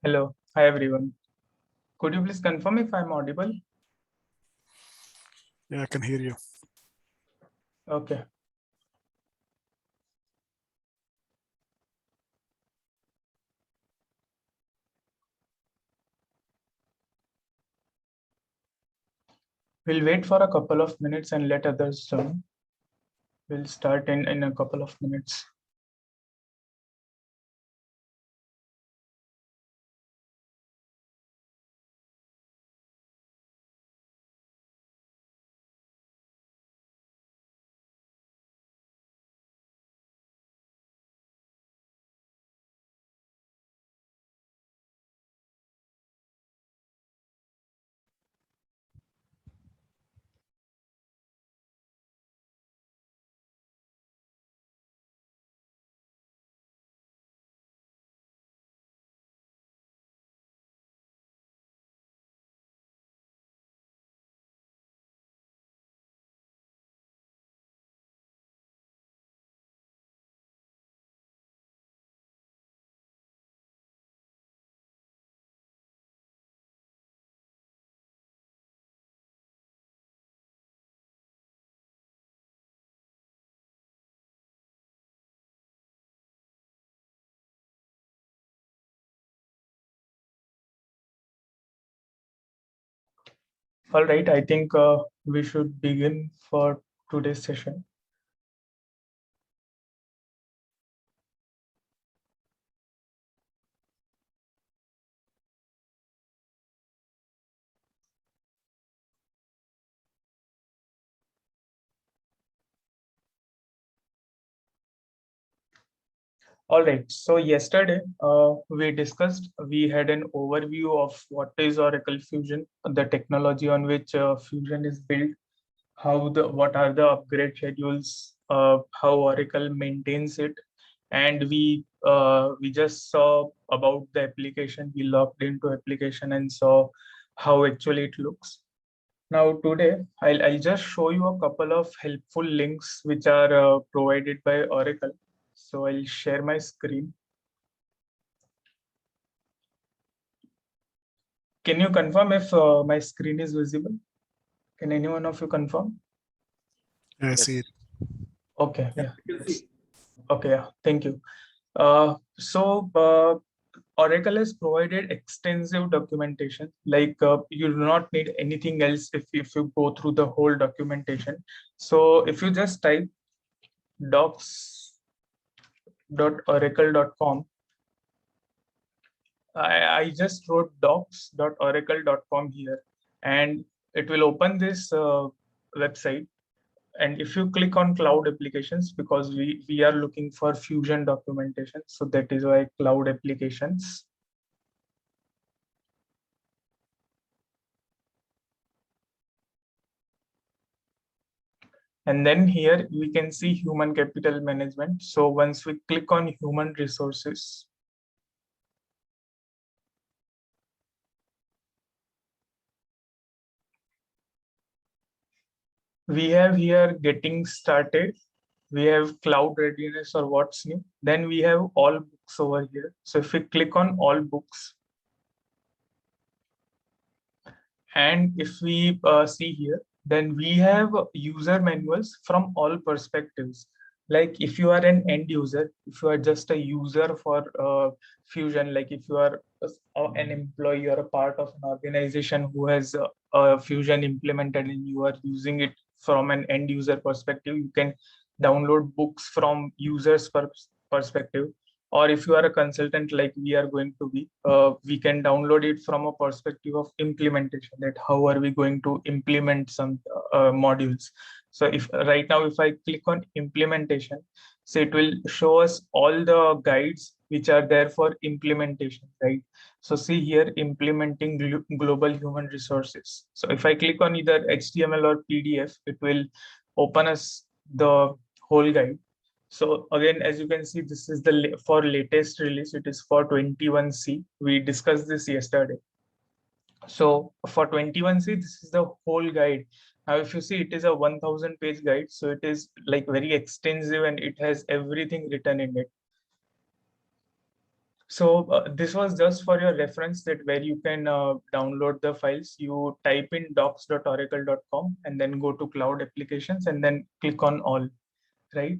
Hello. Hi, everyone. Could you please confirm if I'm audible? Yeah, I can hear you. Okay. We'll wait for a couple of minutes and let others join. We'll start in a couple of minutes. All right. I think we should begin for today's session. All right. So yesterday we had an overview of what is Oracle Fusion, the technology on which Fusion is built, what are the upgrade schedules, how Oracle maintains it, and we just saw about the application. We logged into application and saw how actually it looks. Now today I'll just show you a couple of helpful links which are provided by Oracle. So I'll share my screen. Can you confirm if my screen is visible? Can anyone of you confirm? Yeah, I see it. Okay, yeah. Okay, yeah. Thank you. So Oracle has provided extensive documentation. Like you do not need anything else if you go through the whole documentation. So if you just type docs.oracle.com, I just wrote docs.oracle.com here, and it will open this website. And if you click on cloud applications, because we are looking for Fusion documentation, so that is why cloud applications. And then here we can see human capital management. So once we click on human resources, we have here getting started. We have cloud readiness or what's new. Then we have all books over here. So if we click on all books, and if we see here, then we have user manuals from all perspectives. Like if you are an end user, if you are just a user for Fusion, like if you are an employee or a part of an organization who has Fusion implemented and you are using it from an end user perspective, you can download books from users perspective. Or if you are a consultant like we are going to be, we can download it from a perspective of implementation, that how are we going to implement some modules. So if right now if I click on implementation, so it will show us all the guides which are there for implementation, right? So see here, implementing global human resources. So if I click on either HTML or PDF, it will open us the whole guide. So again, as you can see, this is the for latest release. It is for 21C. We discussed this yesterday. So for 21C, this is the whole guide. Now, if you see, it is a 1000 page guide. So it is like very extensive and it has everything written in it. So this was just for your reference that where you can download the files. You type in docs.oracle.com and then go to cloud applications and then click on all, right?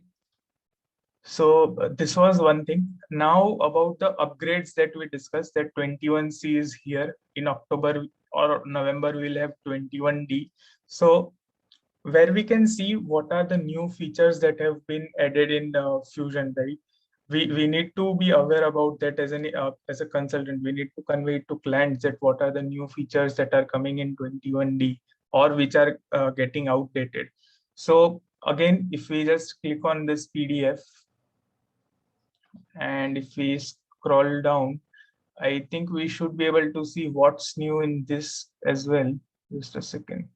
So this was one thing. Now about the upgrades that we discussed, that 21C is here in October or November, we'll have 21D. So where we can see what are the new features that have been added in Fusion, right? We need to be aware about that as a consultant. We need to convey to clients that what are the new features that are coming in 21D or which are getting outdated. So again, if we just click on this PDF and if we scroll down, I think we should be able to see what's new in this as well. Just a second.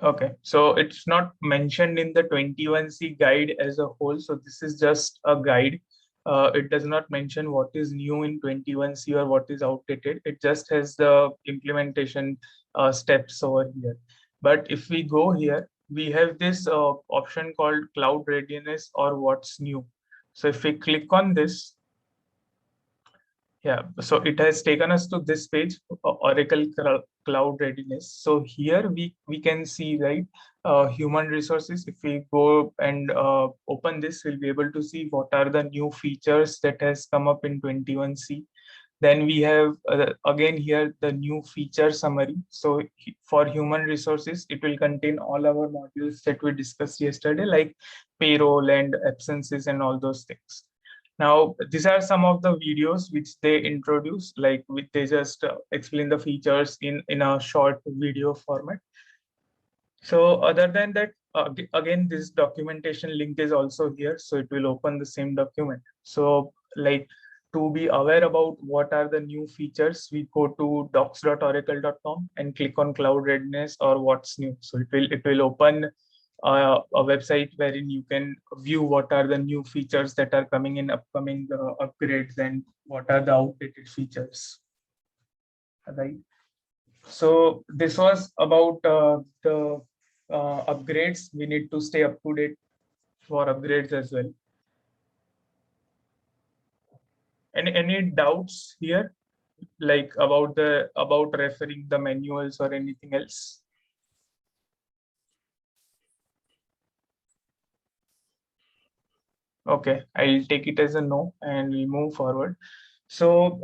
Okay, so it's not mentioned in the 21C guide as a whole. So this is just a guide. It does not mention what is new in 21C or what is outdated. It just has the implementation steps over here. But if we go here, we have this option called Cloud Readiness or What's New. So if we click on this, yeah, so it has taken us to this page, Oracle Cloud Readiness. So here we can see, right, human resources. If we go and open this, we'll be able to see what are the new features that has come up in 21C. Then we have again here the new feature summary. So for human resources, it will contain all our modules that we discussed yesterday, like payroll and absences and all those things. Now, these are some of the videos which they introduce, like they just explain the features in a short video format. So other than that, again, this documentation link is also here. So it will open the same document. So like to be aware about what are the new features, we go to docs.oracle.com and click on cloud readiness or what's new. So it will open a website wherein you can view what are the new features that are coming in upcoming upgrades and what are the outdated features, right? So this was about the upgrades. We need to stay up to date for upgrades as well. Any doubts here, like about referring the manuals or anything else? Okay, I'll take it as a no and we'll move forward. So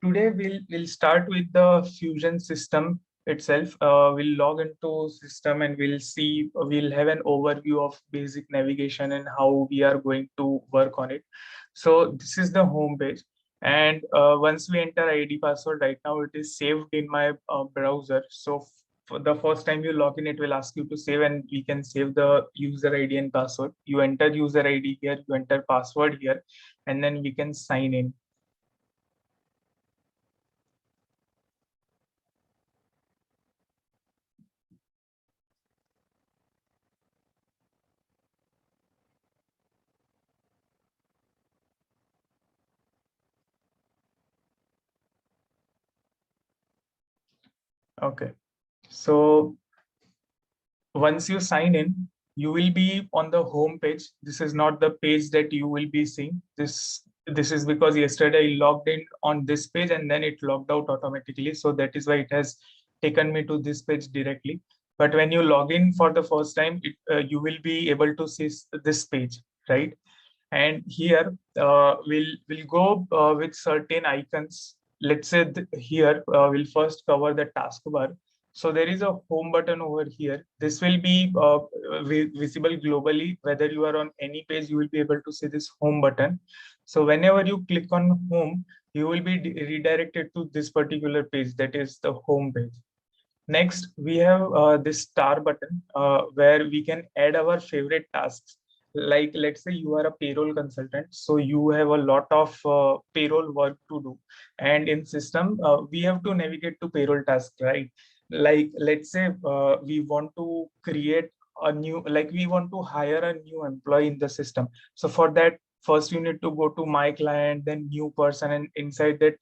today we'll start with the Fusion system itself. We'll log into system and we'll have an overview of basic navigation and how we are going to work on it. So this is the home page. And once we enter ID password, right now it is saved in my browser. So for the first time you log in, it will ask you to save and we can save the user ID and password. You enter user ID here, you enter password here, and then we can sign in. Okay, so once you sign in, you will be on the home page. This is not the page that you will be seeing. This is because yesterday I logged in on this page and then it logged out automatically. So that is why it has taken me to this page directly. But when you log in for the first time, you will be able to see this page, right? And here we'll go with certain icons. Let's say here we'll first cover the taskbar. So there is a home button over here. This will be visible globally. Whether you are on any page, you will be able to see this home button. So whenever you click on home, you will be redirected to this particular page, that is the home page. Next, we have this star button where we can add our favorite tasks. Like, let's say you are a payroll consultant, so you have a lot of payroll work to do. And in system, we have to navigate to payroll tasks, right? Like, let's say we want to create we want to hire a new employee in the system. So for that, first you need to go to my client, then new person, and inside that,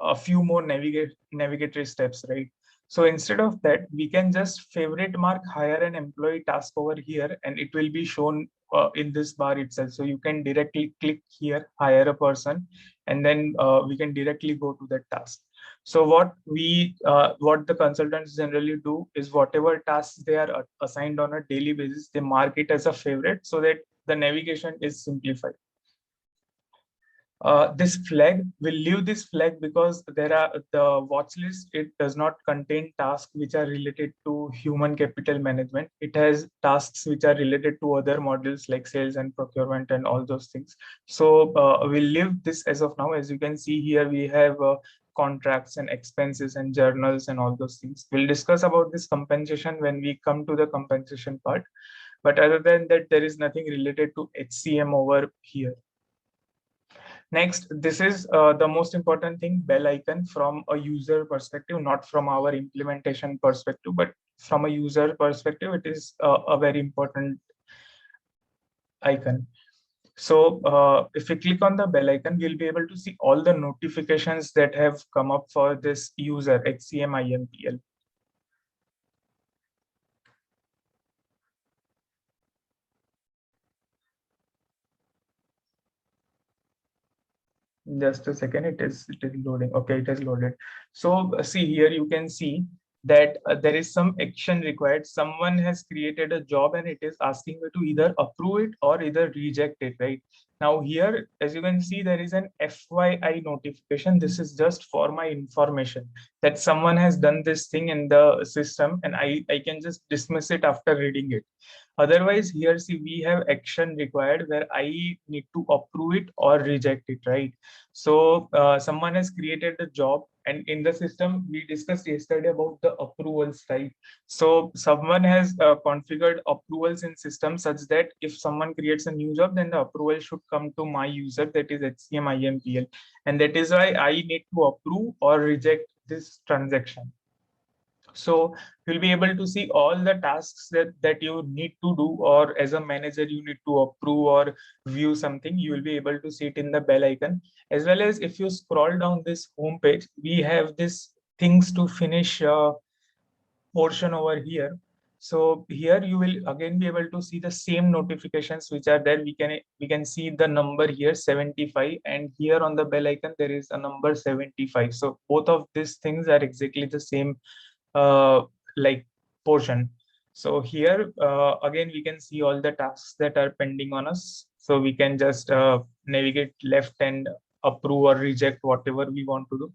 a few more navigatory steps, right? So instead of that, we can just favorite mark hire an employee task over here, and it will be shown in this bar itself. So you can directly click here, hire a person, and then we can directly go to that task. So what the consultants generally do is whatever tasks they are assigned on a daily basis, they mark it as a favorite so that the navigation is simplified. This flag will leave this flag because there are the watch list. It does not contain tasks which are related to human capital management. It has tasks which are related to other modules like sales and procurement and all those things. So we'll leave this as of now. As you can see here, we have contracts and expenses and journals and all those things. We'll discuss about this compensation when we come to the compensation part. But other than that, there is nothing related to HCM over here. Next, this is the most important thing, bell icon from a user perspective, not from our implementation perspective, but from a user perspective, it is a very important icon. So if we click on the bell icon, we'll be able to see all the notifications that have come up for this user HCM IMPL. Just a second, it is loading. Okay, it is loaded. So see here, you can see that there is some action required. Someone has created a job and it is asking me to either approve it or either reject it, right? Now here, as you can see, there is an FYI notification. This is just for my information that someone has done this thing in the system, and I can just dismiss it after reading it. Otherwise, here see, we have action required where I need to approve it or reject it, right? So someone has created a job, and in the system we discussed yesterday about the approvals, right? So someone has configured approvals in system such that if someone creates a new job, then the approval should come to my user, that is HCM IMPL, and that is why I need to approve or reject this transaction. So you'll be able to see all the tasks that you need to do, or as a manager you need to approve or view something. You will be able to see it in the bell icon, as well as if you scroll down this home page, we have this things to finish portion over here. So here you will again be able to see the same notifications which are there. We can see the number here 75, and here on the bell icon there is a number 75. So both of these things are exactly the same like portion. So here again we can see all the tasks that are pending on us. So we can just navigate left and approve or reject whatever we want to do.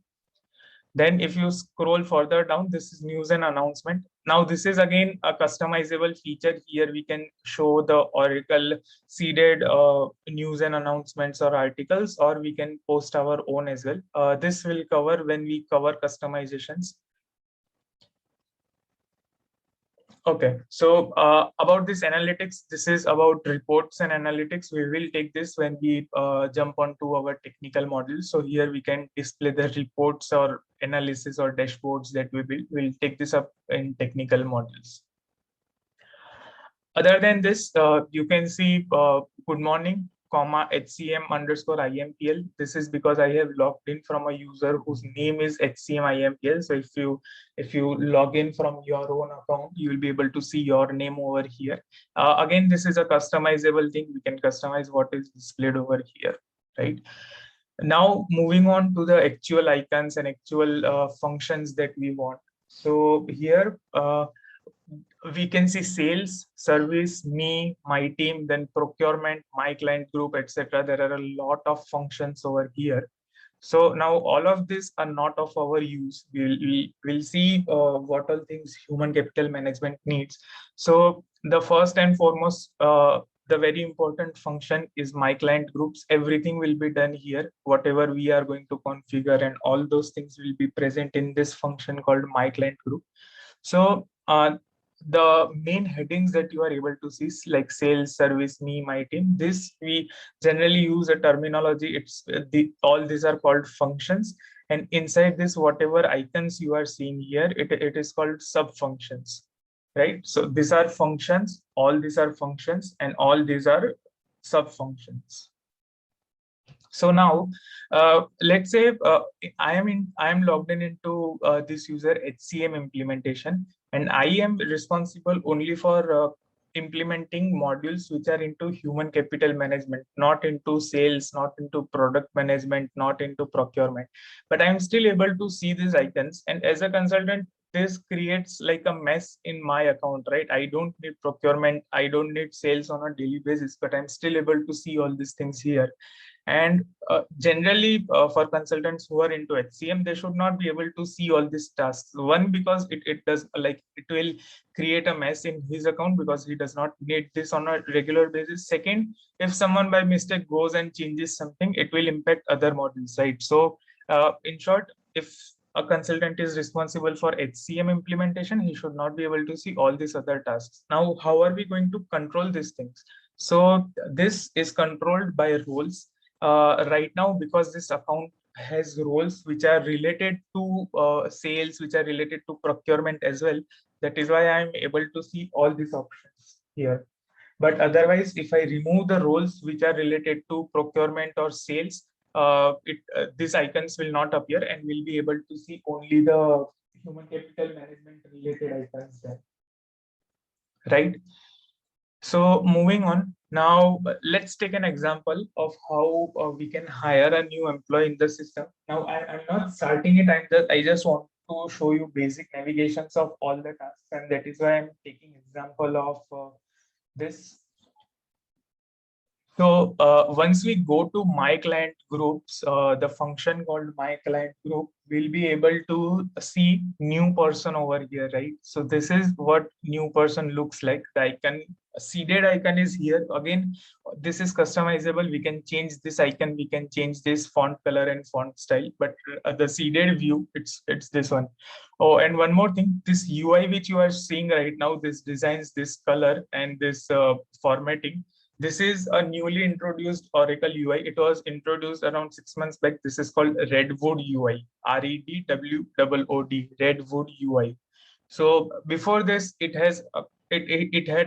Then if you scroll further down, this is news and announcement. Now this is again a customizable feature. Here we can show the Oracle seeded news and announcements or articles, or we can post our own as well. This will cover when we cover customizations. Okay, so about this analytics, this is about reports and analytics. We will take this when we jump onto our technical model. So here we can display the reports or analysis or dashboards that we build. We'll take this up in technical models. Other than this, you can see good morning, comma HCM underscore IMPL. This is because I have logged in from a user whose name is HCM IMPL. So if you log in from your own account, you will be able to see your name over here. Again, this is a customizable thing. We can customize what is displayed over here, right? Now moving on to the actual icons and actual functions that we want. So here we can see sales, service, me, my team, then procurement, my client group, etc. There are a lot of functions over here. So now all of these are not of our use. We'll see what all things human capital management needs. So the first and foremost, the very important function is my client groups. Everything will be done here. Whatever we are going to configure and all those things will be present in this function called my client group. So the main headings that you are able to see like sales, service, me, my team, this we generally use a terminology. It's all these are called functions, and inside this whatever icons you are seeing here, it is called sub functions, right? So these are functions, all these are functions, and all these are sub functions. So now, let's say I am logged in into this user HCM implementation, and I am responsible only for implementing modules which are into human capital management, not into sales, not into product management, not into procurement. But I am still able to see these icons, and as a consultant, this creates like a mess in my account, right? I don't need procurement, I don't need sales on a daily basis, but I'm still able to see all these things here. And generally, for consultants who are into HCM, they should not be able to see all these tasks. One, because it does, like, it will create a mess in his account because he does not need this on a regular basis. Second, if someone by mistake goes and changes something, it will impact other modules, right? So in short, if a consultant is responsible for HCM implementation, he should not be able to see all these other tasks. Now, how are we going to control these things? So this is controlled by roles right now, because this account has roles which are related to sales, which are related to procurement as well. That is why I'm able to see all these options here. But otherwise, if I remove the roles which are related to procurement or sales, these icons will not appear, and we'll be able to see only the human capital management related icons there, right? So moving on, now let's take an example of how we can hire a new employee in the system. Now I'm not starting it, I just want to show you basic navigations of all the tasks, and that is why I'm taking example of this. So once we go to my client groups, the function called my client group, we'll be able to see new person over here, right? So this is what new person looks like. The icon, seeded icon is here. Again, this is customizable. We can change this icon. We can change this font color and font style. But the seeded view, it's this one. Oh, and one more thing, this UI which you are seeing right now, this designs, this color and this formatting. This is a newly introduced Oracle UI. It was introduced around 6 months back. This is called Redwood UI, REDWOOD, Redwood UI. So before this, it had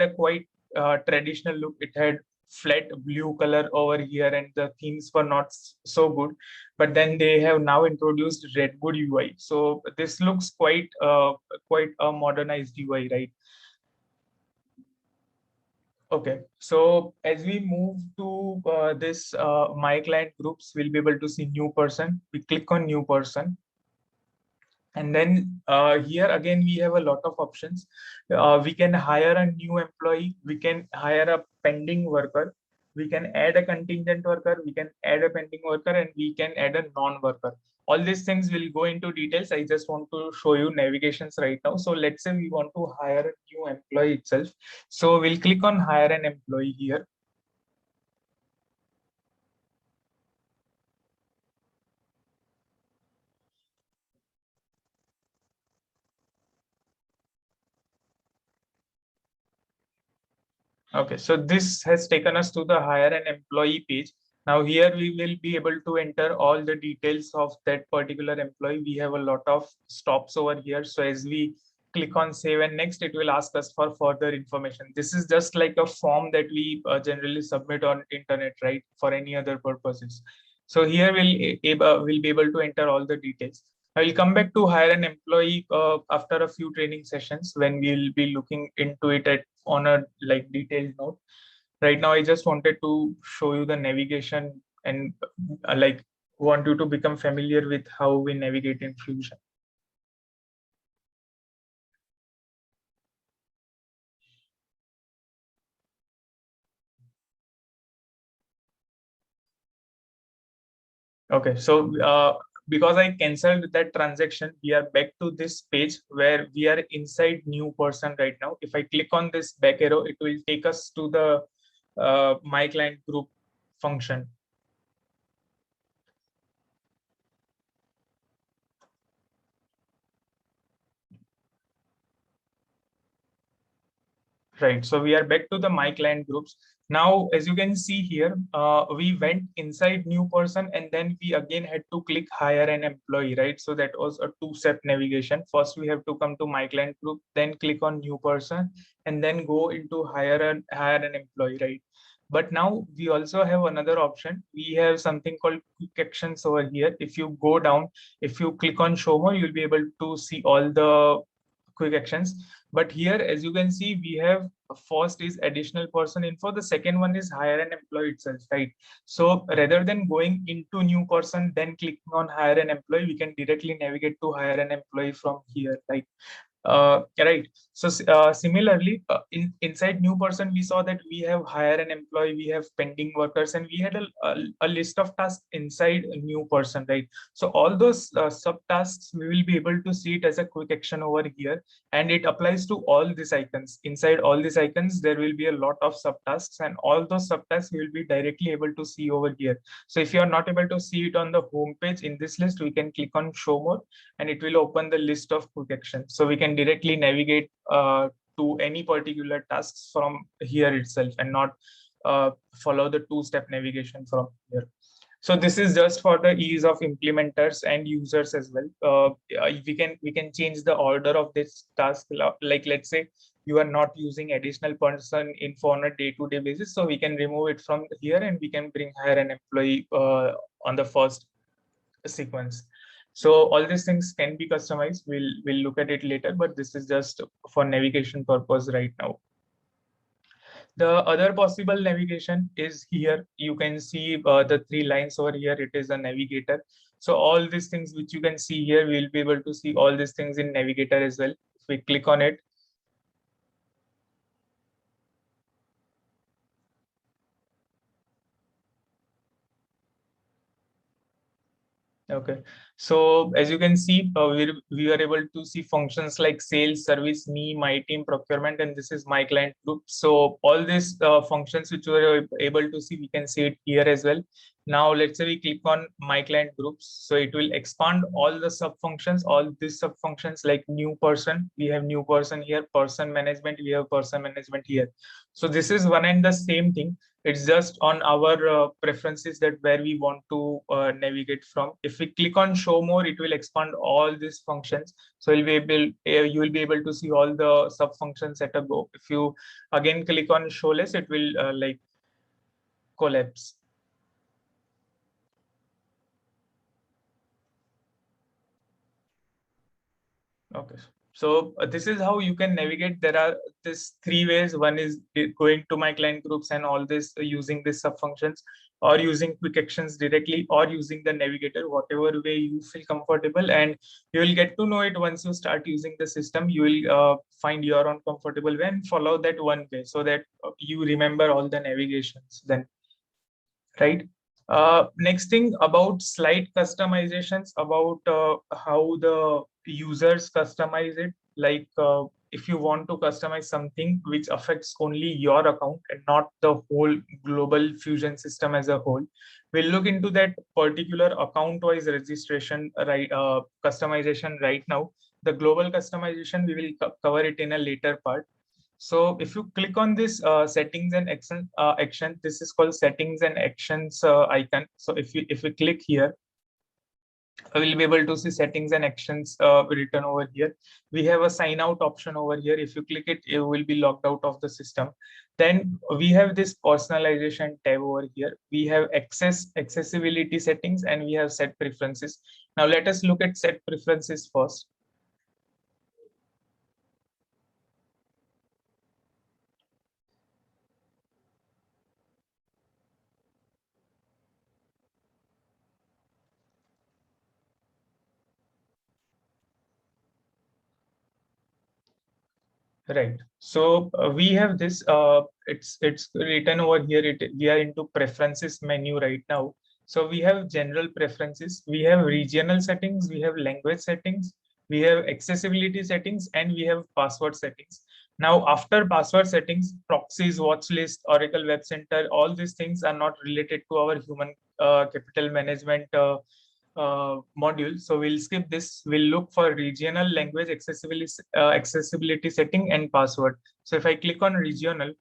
a quite traditional look. It had flat blue color over here, and the themes were not so good. But then they have now introduced Redwood UI. So this looks quite a modernized UI, right? Okay, so as we move to this my client groups, we'll be able to see new person. We click on new person. And then here again, we have a lot of options. We can hire a new employee. We can hire a pending worker. We can add a contingent worker. We can add a pending worker, and we can add a non-worker. All these things will go into details. I just want to show you navigations right now. So let's say we want to hire a new employee itself. So we'll click on hire an employee here. Okay, so this has taken us to the hire an employee page. Now here we will be able to enter all the details of that particular employee. We have a lot of stops over here. So as we click on save and next, it will ask us for further information. This is just like a form that we generally submit on internet, right? For any other purposes. So here we'll be able to enter all the details. I will come back to hire an employee after a few training sessions when we'll be looking into it on a like detailed note. Right now, I just wanted to show you the navigation and like want you to become familiar with how we navigate in Fusion. Okay, so because I canceled that transaction, we are back to this page where we are inside new person right now. If I click on this back arrow, it will take us to the my client group function. Right, so we are back to the my client groups. Now, as you can see here, we went inside new person and then we again had to click hire an employee, right? So that was a two-step navigation. First, we have to come to my client group, then click on new person, and then go into hire an employee, right? But now we also have another option. We have something called quick actions over here. If you go down, if you click on show more, you'll be able to see all the quick actions. But here, as you can see, we have first is additional person info. The second one is hire an employee itself, right? So rather than going into new person, then clicking on hire an employee, we can directly navigate to hire an employee from here, like right. So similarly, inside new person, we saw that we have hire an employee, we have pending workers, and we had a list of tasks inside a new person, right? So all those subtasks, we will be able to see it as a quick action over here, and it applies to all these icons. Inside all these icons, there will be a lot of subtasks, and all those subtasks we will be directly able to see over here. So if you are not able to see it on the home page in this list, we can click on show more, and it will open the list of quick actions. So we can directly navigate to any particular tasks from here itself, and not follow the two-step navigation from here. So this is just for the ease of implementers and users as well. We can change the order of this task. Like, let's say you are not using additional person info on a day-to-day basis, so we can remove it from here, and we can bring hire an employee on the first sequence. So all these things can be customized. We'll look at it later, but this is just for navigation purpose right now. The other possible navigation is here. You can see the three lines over here. It is a navigator. So all these things which you can see here, we'll be able to see all these things in navigator as well. If we click on it, okay, so as you can see, we are able to see functions like sales, service, me, my team, procurement, and this is my client group. So all these functions which we are able to see, we can see it here as well. Now let's say we click on my client groups, so it will expand all the sub functions, all these sub functions like new person. We have new person here, person management. We have person management here. So this is one and the same thing. It's just on our preferences that where we want to navigate from. If we click on show more, it will expand all these functions. So you will be able to see all the sub functions at a go. If you again click on show less, it will like collapse. Okay, so this is how you can navigate. There are this three ways. One is going to my client groups and all this using this sub functions, or using quick actions directly, or using the navigator, whatever way you feel comfortable. And you will get to know it once you start using the system. You will find your own comfortable way and follow that one way, so that you remember all the navigations then, right? Next thing about slide customizations, about how the users customize it. Like if you want to customize something which affects only your account and not the whole global Fusion system as a whole, we'll look into that particular account-wise registration, right? Customization right now. The global customization, we will cover it in a later part. So if you click on this settings and action, this is called settings and actions icon. So if we click here, we'll be able to see settings and actions written over here. We have a sign out option over here. If you click it, it will be logged out of the system. Then we have this personalization tab over here. We have accessibility settings, and we have set preferences. Now let us look at set preferences first. Right. So we have this. It's written over here. We are into preferences menu right now. So we have general preferences. We have regional settings. We have language settings. We have accessibility settings, and we have password settings. Now, after password settings, proxies, watch list, Oracle Web Center, all these things are not related to our human capital management module. So we'll skip this. We'll look for regional language accessibility setting and password. So if I click on regional,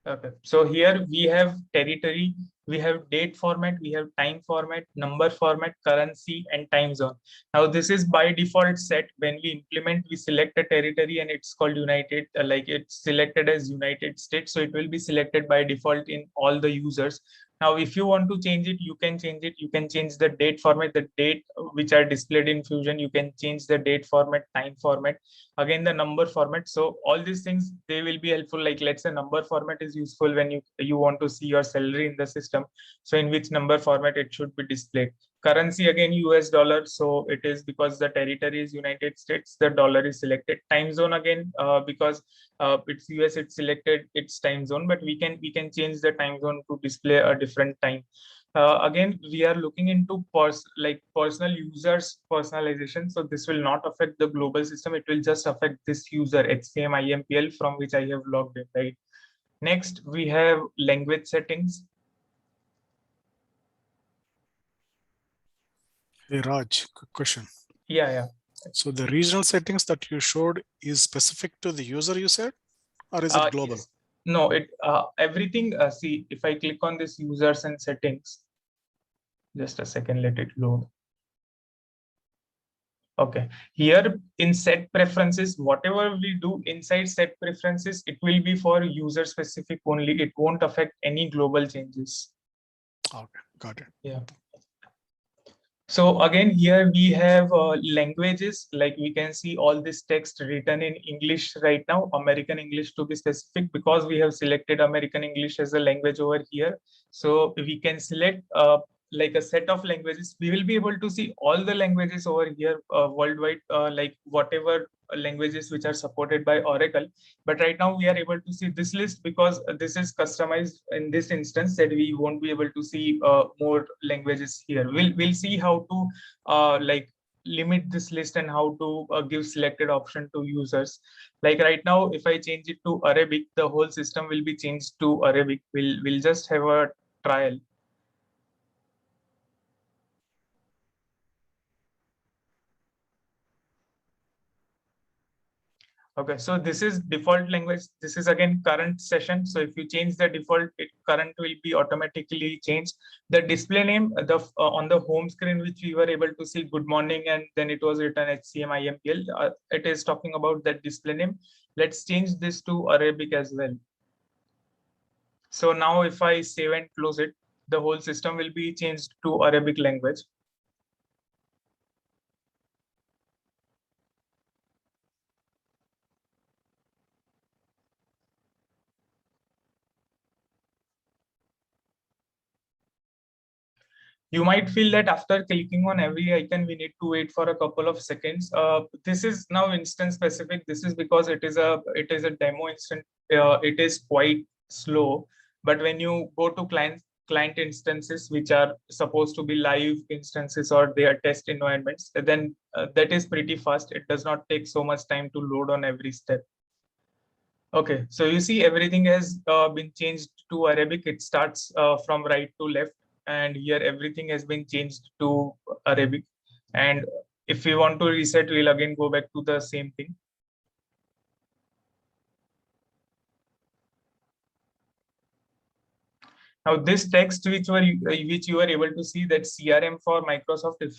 Okay, so here we have territory, we have date format, we have time format, number format, currency, and time zone. Now this is by default set. When we implement, we select a territory and it's called United, like it's selected as United States. So it will be selected by default in all the users. Now, if you want to change it, you can change it. You can change the date format, the date which are displayed in Fusion. You can change the date format, time format, again the number format. So all these things, they will be helpful. Like let's say number format is useful when you want to see your salary in the system, so in which number format it should be displayed. Currency, again US dollar, so it is because the territory is United States, the dollar is selected. Time zone, again because it's US, it's selected its time zone, but we can change the time zone to display a different time. Again, we are looking into personal users personalization. So this will not affect the global system. It will just affect this user HCM IMPL from which I have logged in, right? Next, we have language settings. Hey Raj, quick question. Yeah. So the regional settings that you showed is specific to the user, you said, or is it global? Yes. No, it everything. See, if I click on this users and settings, just a second, let it load. Okay, here in set preferences, whatever we do inside set preferences, it will be for user specific only. It won't affect any global changes. Okay, got it. Yeah. So again, here we have languages, like we can see all this text written in English right now, American English to be specific, because we have selected American English as a language over here. So we can select like a set of languages. We will be able to see all the languages over here worldwide, like whatever languages which are supported by Oracle. But right now we are able to see this list because this is customized in this instance, that we won't be able to see more languages here. We'll see how to like limit this list and how to give selected option to users. Like right now, if I change it to Arabic, the whole system will be changed to Arabic. We'll just have a trial. Okay, so this is default language. This is again current session. So if you change the default, current will be automatically changed. The display name, on the home screen, which we were able to see good morning, and then it was written HCM IMPL. It is talking about that display name. Let's change this to Arabic as well. So now if I save and close it, the whole system will be changed to Arabic language. You might feel that after clicking on every icon, we need to wait for a couple of seconds. This is now instance specific. This is because it is a demo instance. It is quite slow. But when you go to client instances, which are supposed to be live instances or they are test environments, then that is pretty fast. It does not take so much time to load on every step. Okay, so you see everything has been changed to Arabic. It starts from right to left, and here everything has been changed to Arabic. And if we want to reset, we'll again go back to the same thing. Now this text which you were able to see, that CRM for Microsoft, if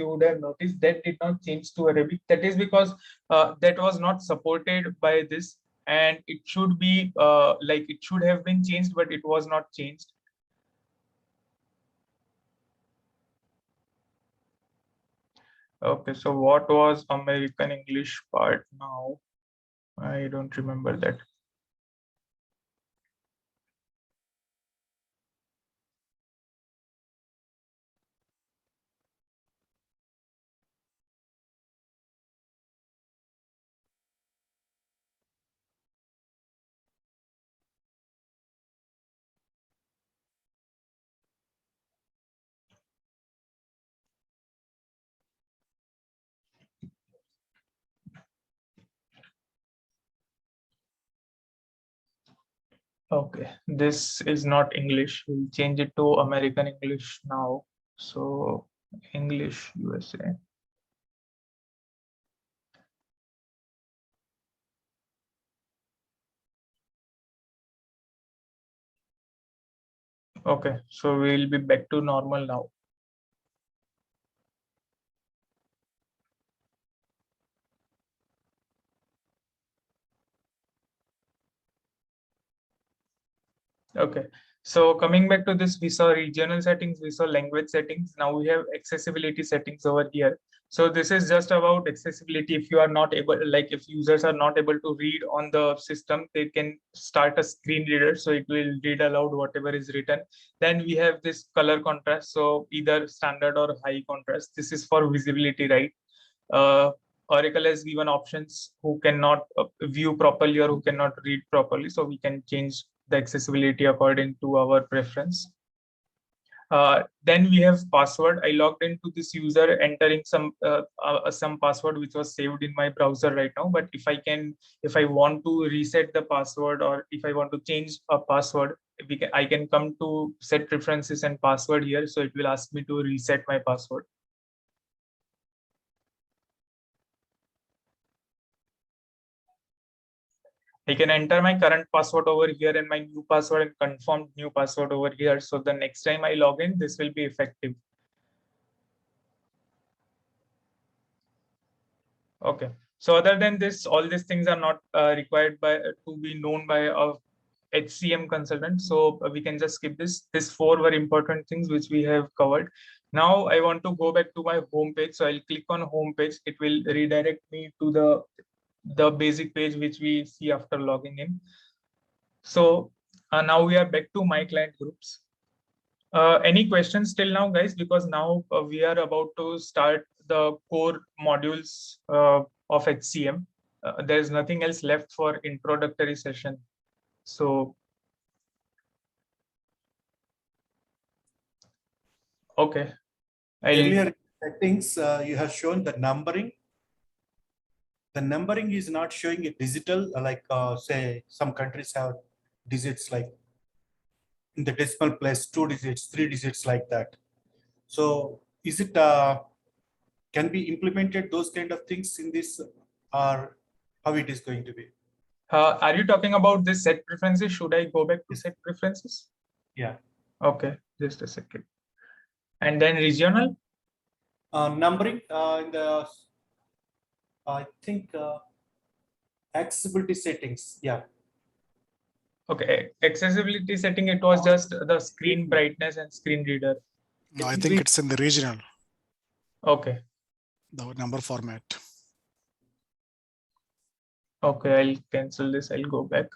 you would have noticed, that did not change to Arabic. That is because that was not supported by this, and it should be like it should have been changed, but it was not changed. Okay, so what was American English part now? I don't remember that. Okay, this is not English. We'll change it to American English now. So English USA. Okay, so we'll be back to normal now. Okay, so coming back to this, we saw regional settings, we saw language settings. Now we have accessibility settings over here. So this is just about accessibility. If you are not able, like if users are not able to read on the system, they can start a screen reader. So it will read aloud whatever is written. Then we have this color contrast. So either standard or high contrast. This is for visibility, right? uh, Oracle has given options who cannot view properly or who cannot read properly. So we can change the accessibility according to our preference. Then we have password. I logged into this user entering some password which was saved in my browser right now. But if I want to reset the password or if I want to change a password, I can come to set preferences and password here. So it will ask me to reset my password. I can enter my current password over here and my new password and confirm new password over here. So the next time I log in, this will be effective. Okay. So other than this, all these things are not required to be known by a HCM consultant. So we can just skip this. These four were important things which we have covered. Now I want to go back to my home page. So I'll click on home page. It will redirect me to the basic page which we see after logging in. So now we are back to my client groups. Any questions till now, guys? Because now we are about to start the core modules of HCM. There's nothing else left for introductory session. So, okay. Earlier settings, you have shown the numbering. The numbering is not showing it digital, like say some countries have digits like in the decimal place, 2 digits, 3 digits like that. So is it can be implemented those kind of things in this, or how it is going to be? Are you talking about this set preferences? Should I go back to set preferences? Yeah. Okay, just a second. And then regional? Numbering in the, I think, accessibility settings. Yeah. Okay, accessibility setting, it was just the screen brightness and screen reader. No, I think it's in the regional. Okay. The number format. Okay, I'll cancel this. I'll go back.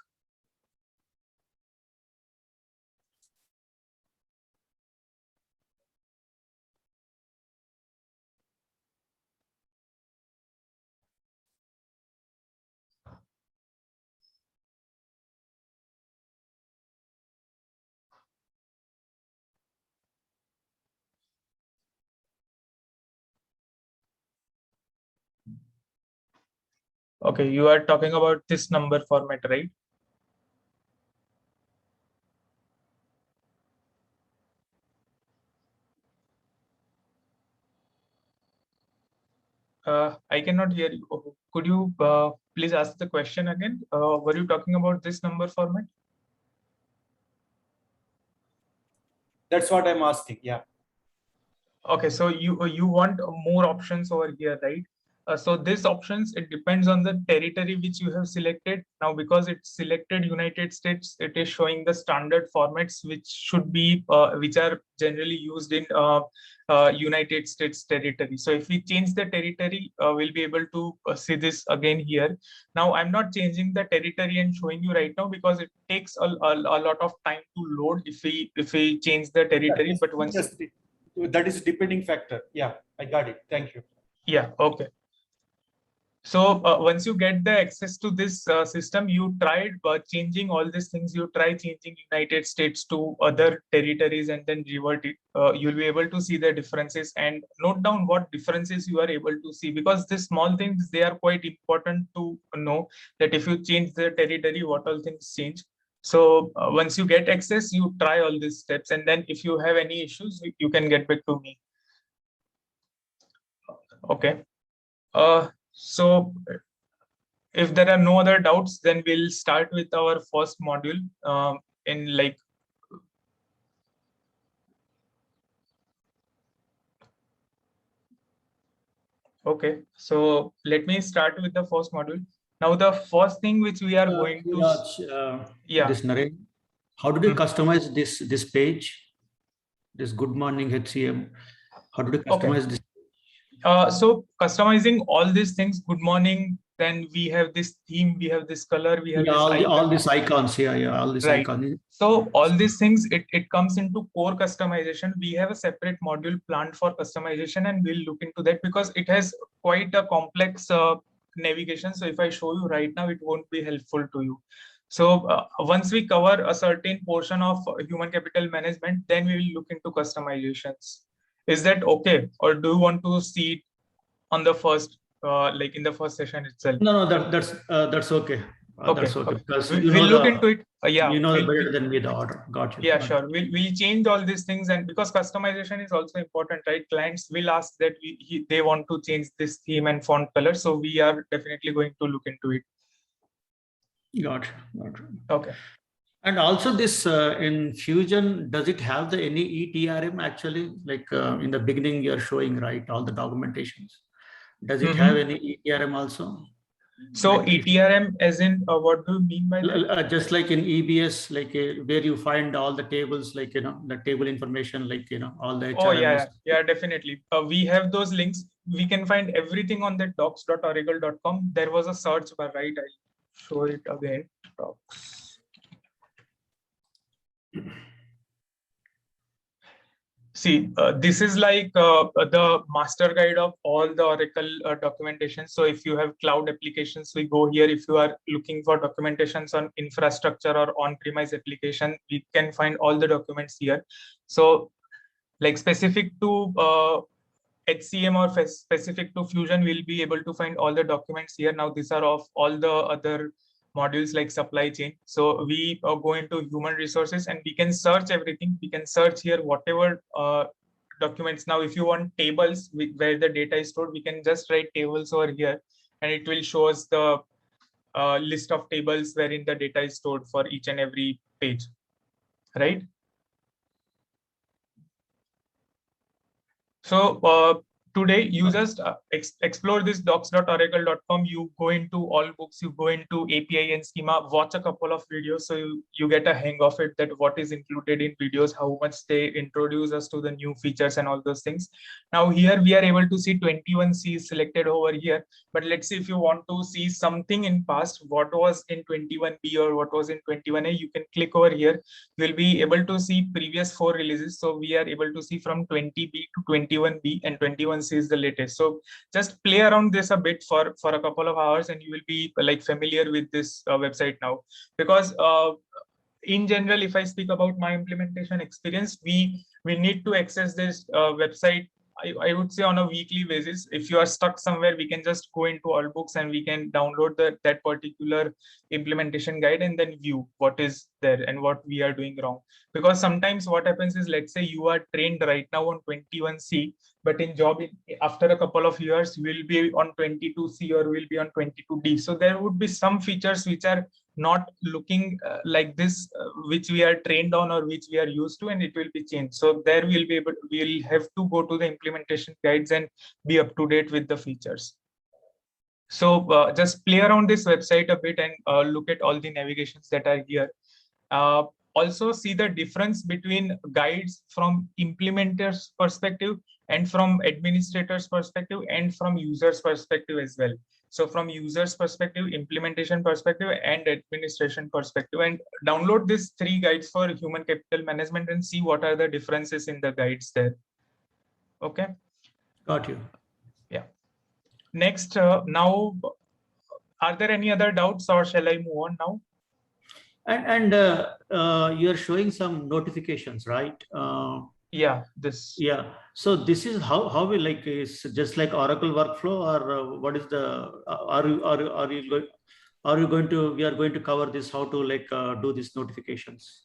Okay, you are talking about this number format, right? I cannot hear you. Could you please ask the question again? Were you talking about this number format? That's what I'm asking. Yeah. Okay, so you want more options over here, right? So these options, it depends on the territory which you have selected. Now, because it's selected United States, it is showing the standard formats which should be which are generally used in United States territory. So if we change the territory, we'll be able to see this again here. Now, I'm not changing the territory and showing you right now because it takes a lot of time to load if we change the territory. But once that is depending factor. Yeah, I got it. Thank you. Yeah, okay. So once you get the access to this system, you tried changing all these things. You try changing United States to other territories and then revert it. You'll be able to see the differences and note down what differences you are able to see, because these small things, they are quite important to know that if you change the territory, what all things change. So once you get access, you try all these steps. And then if you have any issues, you can get back to me. Okay. So if there are no other doubts, then we'll start with our first module in like Okay, so let me start with the first module. Now, the first thing which we are going to, yeah. This Naren, how did you customize this page? This good morning HCM. How did you customize this? So customizing all these things, good morning, then we have this theme, we have this color, we have this all these icons here, all these right. icons. So all these things, it comes into core customization. We have a separate module planned for customization, and we'll look into that because it has quite a complex navigation. So if I show you right now, it won't be helpful to you. So once we cover a certain portion of human capital management, then we will look into customizations. Is that okay? Or do you want to see it on the first, like in the first session itself? No, that's okay. Okay, that's okay. Because we'll look into it. Yeah, you know better than me the order. Got you. Yeah, sure. We'll change all these things, and because customization is also important, right? Clients will ask that they want to change this theme and font color, so we are definitely going to look into it. Got you. Okay. And also this in Fusion, does it have any ETRM actually? Like in the beginning, you're showing, right, all the documentations. Does it have any ETRM also? So like ETRM as in what do you mean by that? Just like in EBS, like where you find all the tables, like, the table information, like, all the HRMS. Oh yeah, definitely. We have those links. We can find everything on that docs.oracle.com. There was a search bar, right? I'll show it again. Docs. See, this is like the master guide of all the Oracle documentation. So if you have cloud applications, we go here. If you are looking for documentations on infrastructure or on-premise application, we can find all the documents here. So like specific to HCM or specific to Fusion, we'll be able to find all the documents here. Now, these are of all the other modules like supply chain. So we go into human resources and we can search everything. We can search here whatever documents. Now, if you want tables where the data is stored, we can just write tables over here and it will show us the list of tables wherein the data is stored for each and every page, right? So today you just explore this docs.oracle.com. You go into all books, you go into API and schema, watch a couple of videos so you get a hang of it, that what is included in videos, how much they introduce us to the new features and all those things. Now here we are able to see 21C is selected over here, but let's see if you want to see something in past, what was in 21B or what was in 21A, you can click over here. You'll be able to see previous 4 releases. So we are able to see from 20B to 21B, and 21C is the latest. So just play around this a bit for a couple of hours and you will be like familiar with this website now. Because in general, if I speak about my implementation experience, we need to access this website, I would say, on a weekly basis. If you are stuck somewhere, we can just go into all books and we can download that particular implementation guide and then view what is there and what we are doing wrong. Because sometimes what happens is, let's say you are trained right now on 21C, but in job, after a couple of years, you will be on 22C or will be on 22D. So there would be some features which are not looking like this, which we are trained on or which we are used to, and it will be changed. So there we'll have to go to the implementation guides and be up to date with the features. So just play around this website a bit and look at all the navigations that are here. Also see the difference between guides from implementers perspective and from administrators perspective and from users perspective as well. So from users perspective, implementation perspective, and administration perspective, and download these 3 guides for human capital management and see what are the differences in the guides there. Okay. Got you. Yeah. Next, now, are there any other doubts or shall I move on now? And you're showing some notifications, right? Yeah, this. Yeah. So this is how we like, is just like Oracle workflow, or what is the we are going to cover this, how to like do these notifications?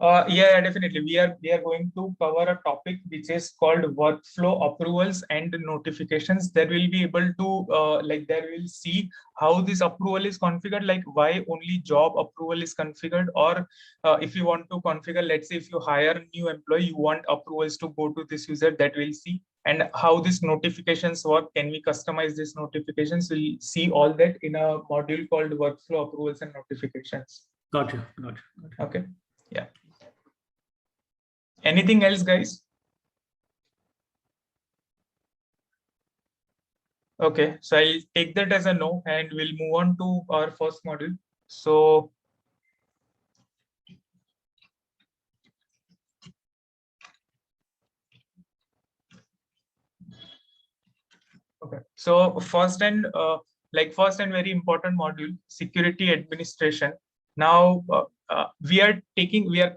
Yeah, definitely. We are going to cover a topic which is called workflow approvals and notifications. There will be able to there will see how this approval is configured, like why only job approval is configured, or if you want to configure, let's say if you hire a new employee, you want approvals to go to this user, that we'll see. and how these notifications work. Can we customize these notifications? We'll see all that in a module called workflow approvals and notifications. Got you. Okay. Yeah. Anything else, guys? Okay, so I'll take that as a no, and we'll move on to our first module. So okay, so first and very important module, security administration. Now we are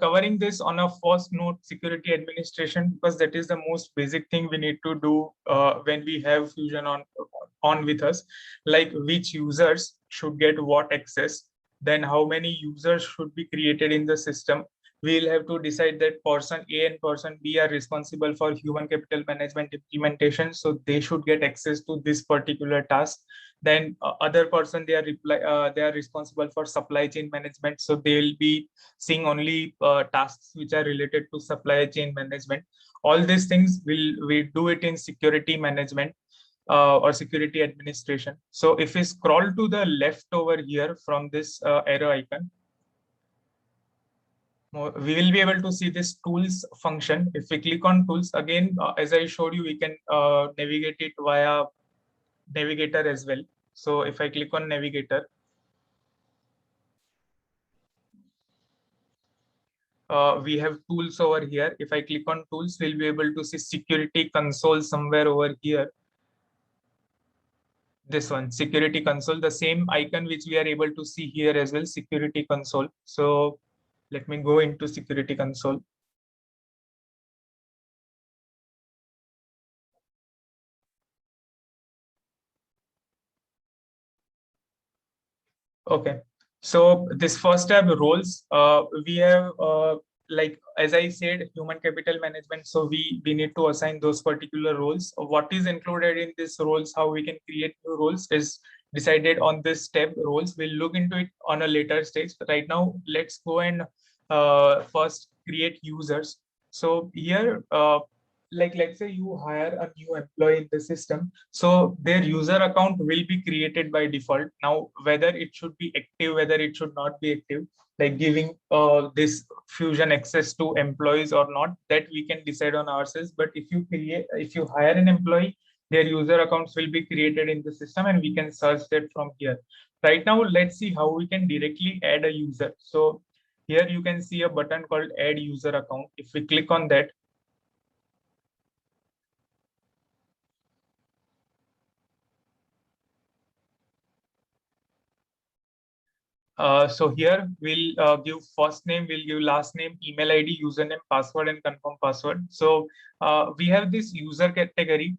covering this on a first note, security administration, because that is the most basic thing we need to do when we have Fusion on with us, like which users should get what access, then how many users should be created in the system. We'll have to decide that person A and person B are responsible for human capital management implementation, so they should get access to this particular task. Then other person, they are responsible for supply chain management, so they will be seeing only tasks which are related to supply chain management. All these things we do it in security management or security administration. So if we scroll to the left over here from this arrow icon, we will be able to see this tools function. If we click on tools again, as I showed you, we can navigate it via navigator as well. So if I click on navigator, we have tools over here. If I click on tools, we'll be able to see security console somewhere over here. This one, security console, the same icon which we are able to see here as well, security console. So let me go into security console. Okay, so this first tab, roles, we have like, as I said, human capital management. So we need to assign those particular roles. What is included in these roles, how we can create new roles, is decided on this tab, roles. We'll look into it on a later stage. Right now, let's go and first create users. So here, like let's say you hire a new employee in the system, so their user account will be created by default. Now whether it should be active, whether it should not be active, like giving this Fusion access to employees or not, that we can decide on ourselves. But if you hire an employee, their user accounts will be created in the system, and we can search that from here. Right now, let's see how we can directly add a user. So here you can see a button called add user account. If we click on that, so here we'll give first name, we'll give last name, email ID, username, password, and confirm password. So we have this user category.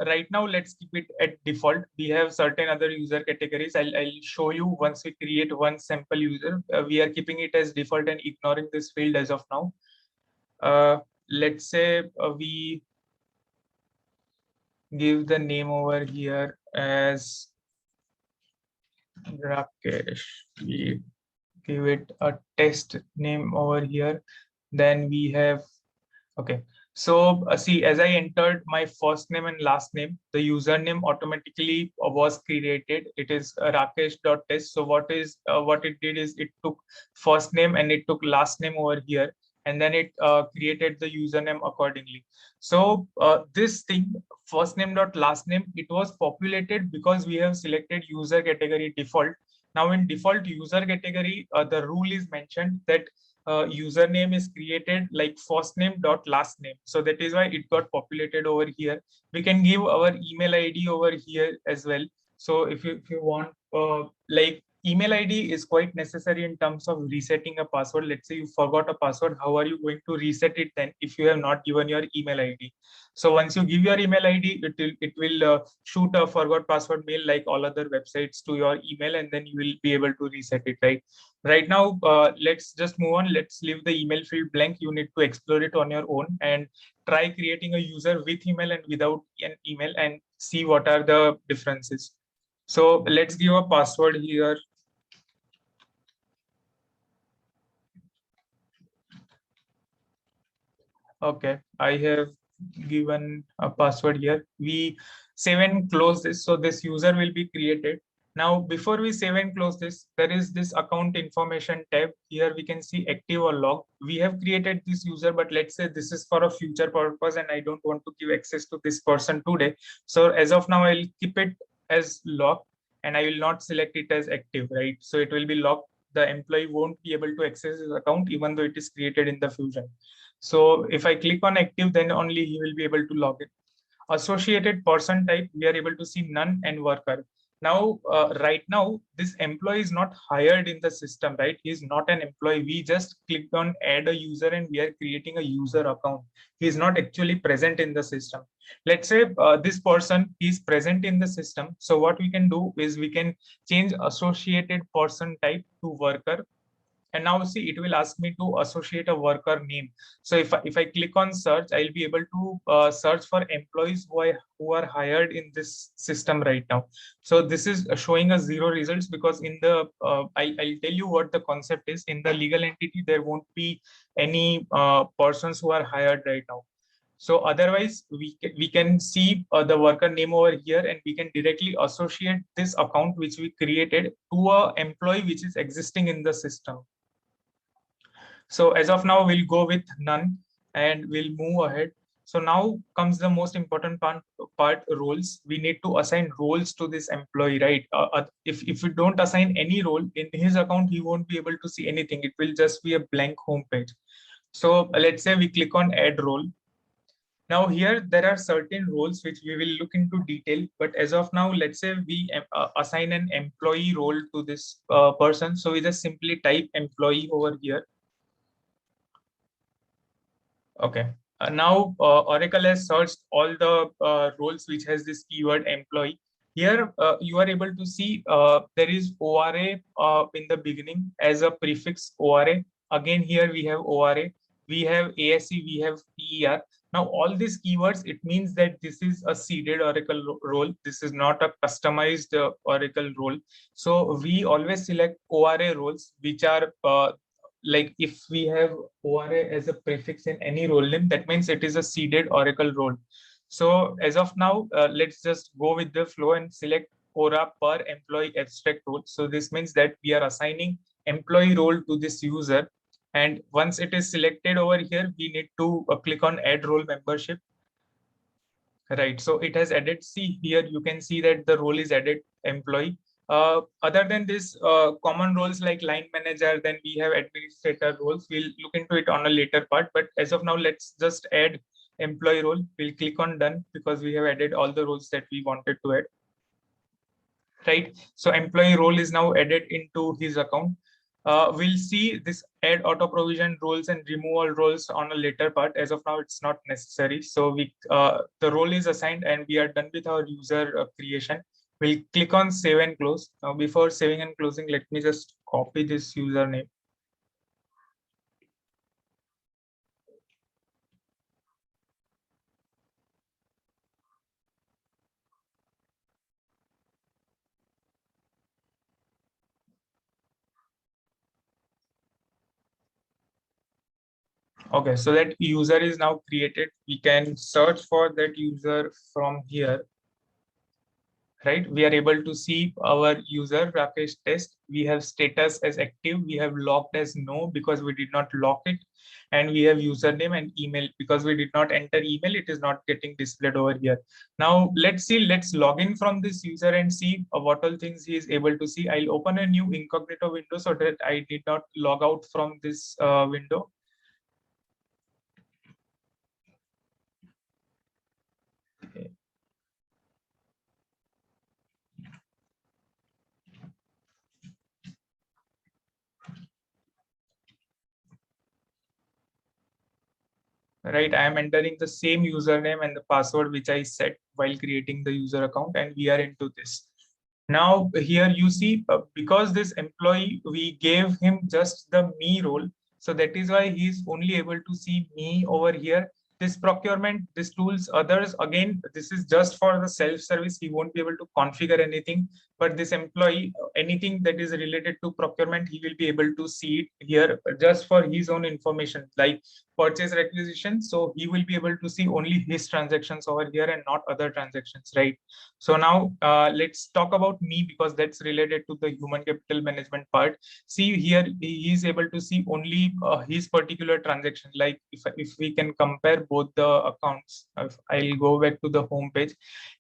Right now, let's keep it at default. We have certain other user categories. I'll show you once we create one sample user. We are keeping it as default and ignoring this field as of now. Let's say we give the name over here as Rakesh. We give it a test name over here. Then we have, okay. So see, as I entered my first name and last name, the username automatically was created. It is rakesh.test. So what it did is it took first name and it took last name over here, and then it created the username accordingly. So this thing, first name dot last name, it was populated because we have selected user category default. Now in default user category, the rule is mentioned that username is created like first name dot last name. So that is why it got populated over here. We can give our email ID over here as well. So if you want, like, email ID is quite necessary in terms of resetting a password. Let's say you forgot a password. How are you going to reset it then if you have not given your email ID? So once you give your email ID, it will shoot a forgot password mail like all other websites to your email, and then you will be able to reset it, right? Right now, let's just move on. Let's leave the email field blank. You need to explore it on your own and try creating a user with email and without an email and see what are the differences. So let's give a password here. Okay, I have given a password here. We save and close this. So this user will be created. Now, before we save and close this, there is this account information tab. Here we can see active or log. We have created this user, but let's say this is for a future purpose and I don't want to give access to this person today. So as of now, I'll keep it as log and I will not select it as active, right? So it will be locked. The employee won't be able to access his account even though it is created in the Fusion. So if I click on active, then only he will be able to log in. Associated person type, we are able to see none and worker. Now, right now, this employee is not hired in the system, right? He is not an employee. We just clicked on add a user and we are creating a user account. He is not actually present in the system. Let's say this person is present in the system. So what we can do is we can change associated person type to worker. And now see, it will ask me to associate a worker name. So if I click on search, I'll be able to search for employees who are hired in this system right now. So this is showing us 0 results because in the, I'll tell you what the concept is. In the legal entity, there won't be any persons who are hired right now. So otherwise, we can see the worker name over here and we can directly associate this account which we created to a employee which is existing in the system. So as of now, we'll go with none and we'll move ahead. So now comes the most important part, roles. We need to assign roles to this employee, right? If we don't assign any role in his account, he won't be able to see anything. It will just be a blank home page. So let's say we click on add role. Now here, there are certain roles which we will look into detail, but as of now, let's say we assign an employee role to this person. So we just simply type employee over here. Okay. Now Oracle has searched all the roles which has this keyword employee. Here you are able to see there is ORA in the beginning as a prefix ORA. Again, here we have ORA, we have ASE, we have PER. Now all these keywords, it means that this is a seeded Oracle role. This is not a customized Oracle role. So we always select ORA roles which are like if we have ORA as a prefix in any role name, that means it is a seeded Oracle role. So as of now, let's just go with the flow and select ORA per employee abstract role. So this means that we are assigning employee role to this user. And once it is selected over here, we need to click on add role membership. Right, so it has added, see here, you can see that the role is added employee. Other than this, common roles like line manager, then we have administrator roles. We'll look into it on a later part, but as of now, let's just add employee role. We'll click on done because we have added all the roles that we wanted to add. Right, so employee role is now added into his account. We'll see this add auto provision roles and removal roles on a later part. As of now, it's not necessary. So we the role is assigned and we are done with our user creation. We'll click on save and close. Now, before saving and closing, let me just copy this username. Okay, so that user is now created. We can search for that user from here. Right, we are able to see our user Rakesh test. We have status as active. We have locked as no because we did not lock it, and we have username and email because we did not enter email. It is not getting displayed over here. Now let's see. Let's log in from this user and see what all things he is able to see. I'll open a new incognito window so that I did not log out from this window. Okay. Right, I am entering the same username and the password which I set while creating the user account, and we are into this. Now here you see, because this employee, we gave him just the me role. So that is why he is only able to see me over here. This procurement, this tools, others, again, this is just for the self-service. He won't be able to configure anything, but this employee, anything that is related to procurement, he will be able to see it here just for his own information, like purchase requisition. So he will be able to see only his transactions over here and not other transactions, right? So now let's talk about me, because that's related to the human capital management part. See here, he is able to see only his particular transaction. Like if we can compare both the accounts, I'll go back to the home page.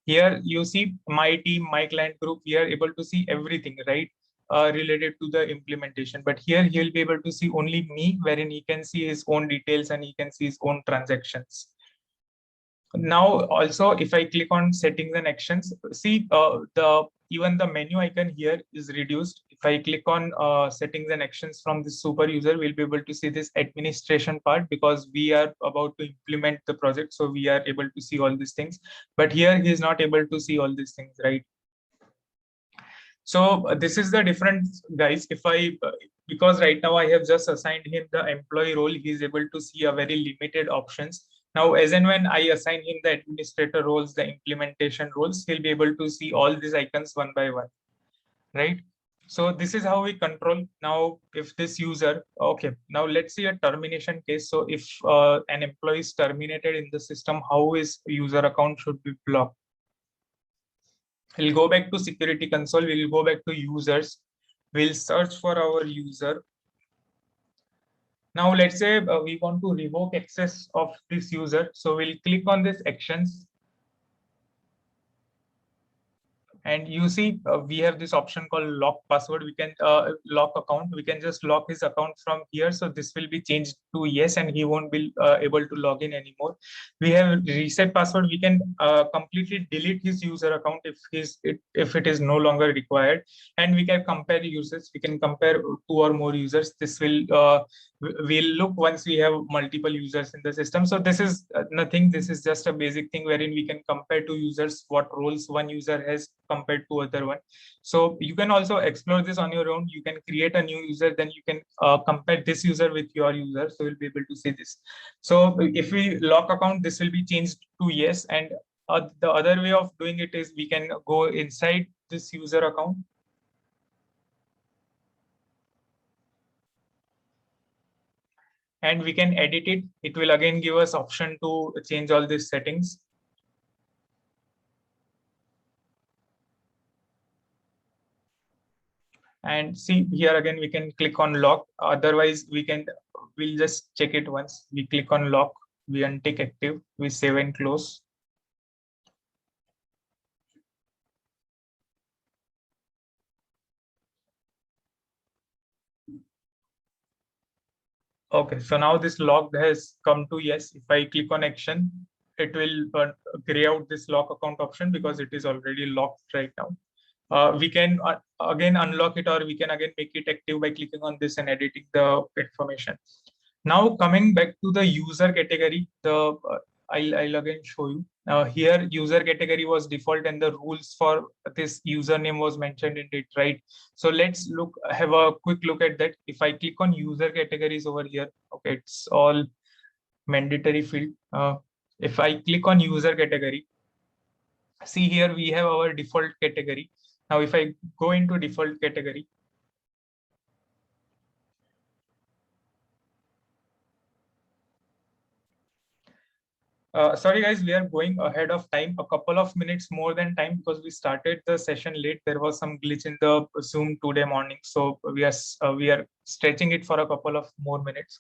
Here you see my team, my client group, we are able to see everything, right? Related to the implementation, but here he'll be able to see only me, wherein he can see his own details and he can see his own transactions. Now also, if I click on settings and actions, see even the menu icon here is reduced. If I click on settings and actions from the super user, we'll be able to see this administration part, because we are about to implement the project, so we are able to see all these things. But here he is not able to see all these things, right? So this is the difference, guys. If I because right now I have just assigned him the employee role, he is able to see a very limited options. Now, as and when I assign him the administrator roles, the implementation roles, he'll be able to see all these icons one by one, right? So this is how we control. Now, if this user, okay, now let's see a termination case. So if an employee is terminated in the system, how his user account should be blocked? We'll go back to security console. We'll go back to users. We'll search for our user. Now, let's say we want to revoke access of this user. So we'll click on this actions. And you see, we have this option called lock password. We can lock account. We can just lock his account from here. So this will be changed to yes, and he won't be able to log in anymore. We have reset password. We can completely delete his user account if it is no longer required. And we can compare users. We can compare 2 or more users. This will we'll look once we have multiple users in the system. So this is nothing. This is just a basic thing wherein we can compare 2 users, what roles one user has compared to other one. So you can also explore this on your own. You can create a new user, then you can compare this user with your user. So you'll be able to see this. So if we lock account, this will be changed to yes. And the other way of doing it is we can go inside this user account. And we can edit it. It will again give us option to change all these settings. And see here again, we can click on lock. Otherwise, we'll just check it once. We click on lock, we untick active, we save and close. Okay, so now this lock has come to yes. If I click on action, it will gray out this lock account option because it is already locked right now. We can again unlock it, or we can again make it active by clicking on this and editing the information. Now coming back to the user category, I'll again show you. Here user category was default and the rules for this username was mentioned in it, right? So let's have a quick look at that. If I click on user categories over here, okay, it's all mandatory field. If I click on user category, see here we have our default category. Now, if I go into default category, sorry guys, we are going ahead of time, a couple of minutes more than time, because we started the session late. There was some glitch in the Zoom today morning, so we are stretching it for a couple of more minutes.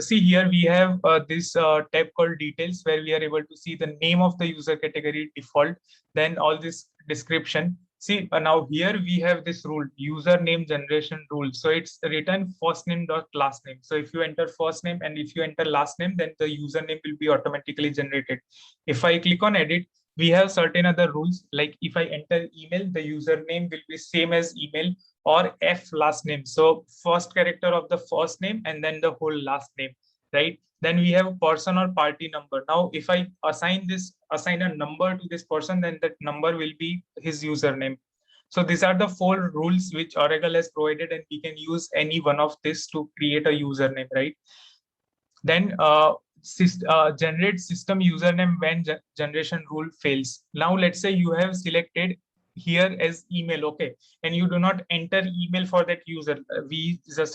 See here we have this tab called details, where we are able to see the name of the user category default, then all this description. See, now here we have this rule, username generation rule. So it's written first name dot last name. So if you enter first name and if you enter last name, then the username will be automatically generated. If I click on edit, we have certain other rules. Like if I enter email, the username will be same as email, or F last name. So first character of the first name and then the whole last name, right? Then we have person or party number. Now, if I assign a number to this person, then that number will be his username. So these are the 4 rules which Oracle has provided, and we can use any one of this to create a username, right? Then generate system username when generation rule fails. Now, let's say you have selected here as email, okay, and you do not enter email for that user. We just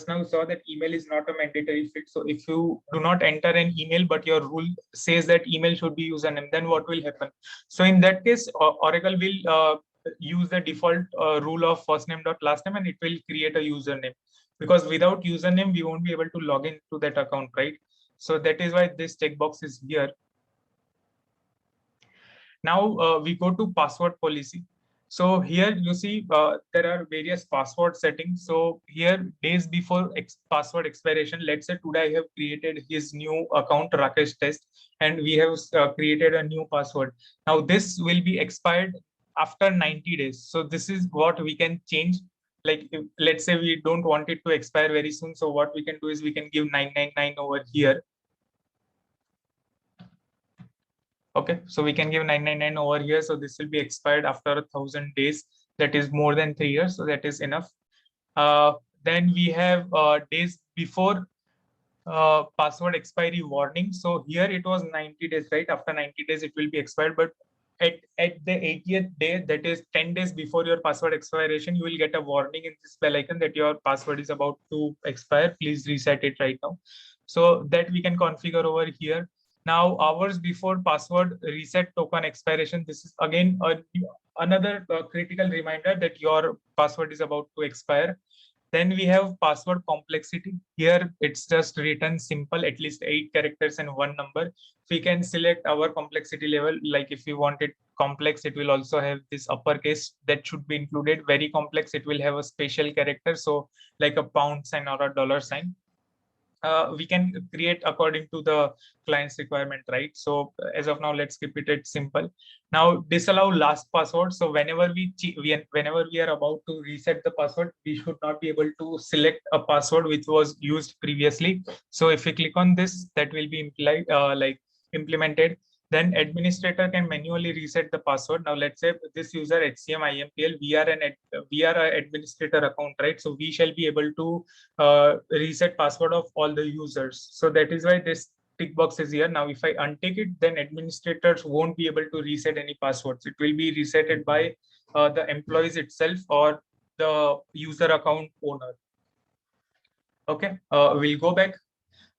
now saw that email is not a mandatory fit. So if you do not enter an email, but your rule says that email should be username, then what will happen? So in that case, Oracle will use the default rule of first name dot last name, and it will create a username, because without username we won't be able to log in to that account, right? So that is why this checkbox is here. Now we go to password policy. So here you see there are various password settings. So here, days before password expiration, let's say today I have created his new account Rakesh Test, and we have created a new password. Now this will be expired after 90 days. So this is what we can change. Like if, let's say we don't want it to expire very soon. So what we can do is we can give 999 over here. Okay, so we can give 999 over here. So this will be expired after 1,000 days. That is more than 3 years. So that is enough. Then we have days before password expiry warning. So here it was 90 days, right? After 90 days, it will be expired. But at the 80th day, that is 10 days before your password expiration, you will get a warning in this bell icon that your password is about to expire. Please reset it right now. So that we can configure over here. Now, hours before password reset token expiration, this is again another critical reminder that your password is about to expire. Then we have password complexity. Here it's just written simple, at least 8 characters and 1 number. We can select our complexity level. Like if you want it complex, it will also have this uppercase that should be included. Very complex, it will have a special character. So like a pound sign or a dollar sign. We can create according to the client's requirement, right? So as of now, let's keep it at simple. Now disallow last password. So whenever whenever we are about to reset the password, we should not be able to select a password which was used previously. So if we click on this, that will be implemented. Then administrator can manually reset the password. Now let's say this user HCM IMPL, we are an administrator account, right? So we shall be able to reset password of all the users. So that is why this tick box is here. Now if I untick it, then administrators won't be able to reset any passwords. It will be resetted by the employees itself or the user account owner. Okay, we'll go back.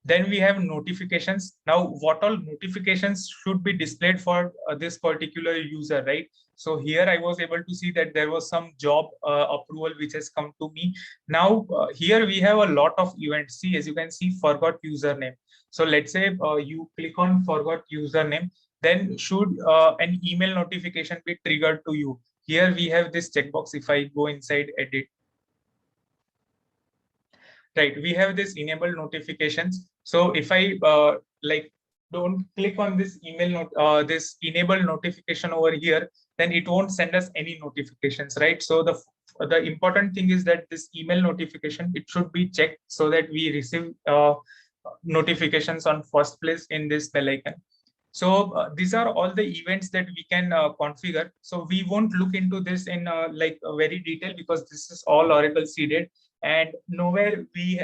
Then we have notifications. Now, what all notifications should be displayed for this particular user, right? So here I was able to see that there was some job approval which has come to me. Now, here we have a lot of events. See, as you can see, forgot username. So let's say you click on forgot username, then should an email notification be triggered to you? Here we have this checkbox. If I go inside edit, right, we have this enable notifications. So if I don't click on this this enable notification over here, then it won't send us any notifications, right? So the important thing is that this email notification, it should be checked so that we receive notifications on first place in this bell icon. So these are all the events that we can configure. So we won't look into this in very detail because this is all Oracle seeded, and nowhere we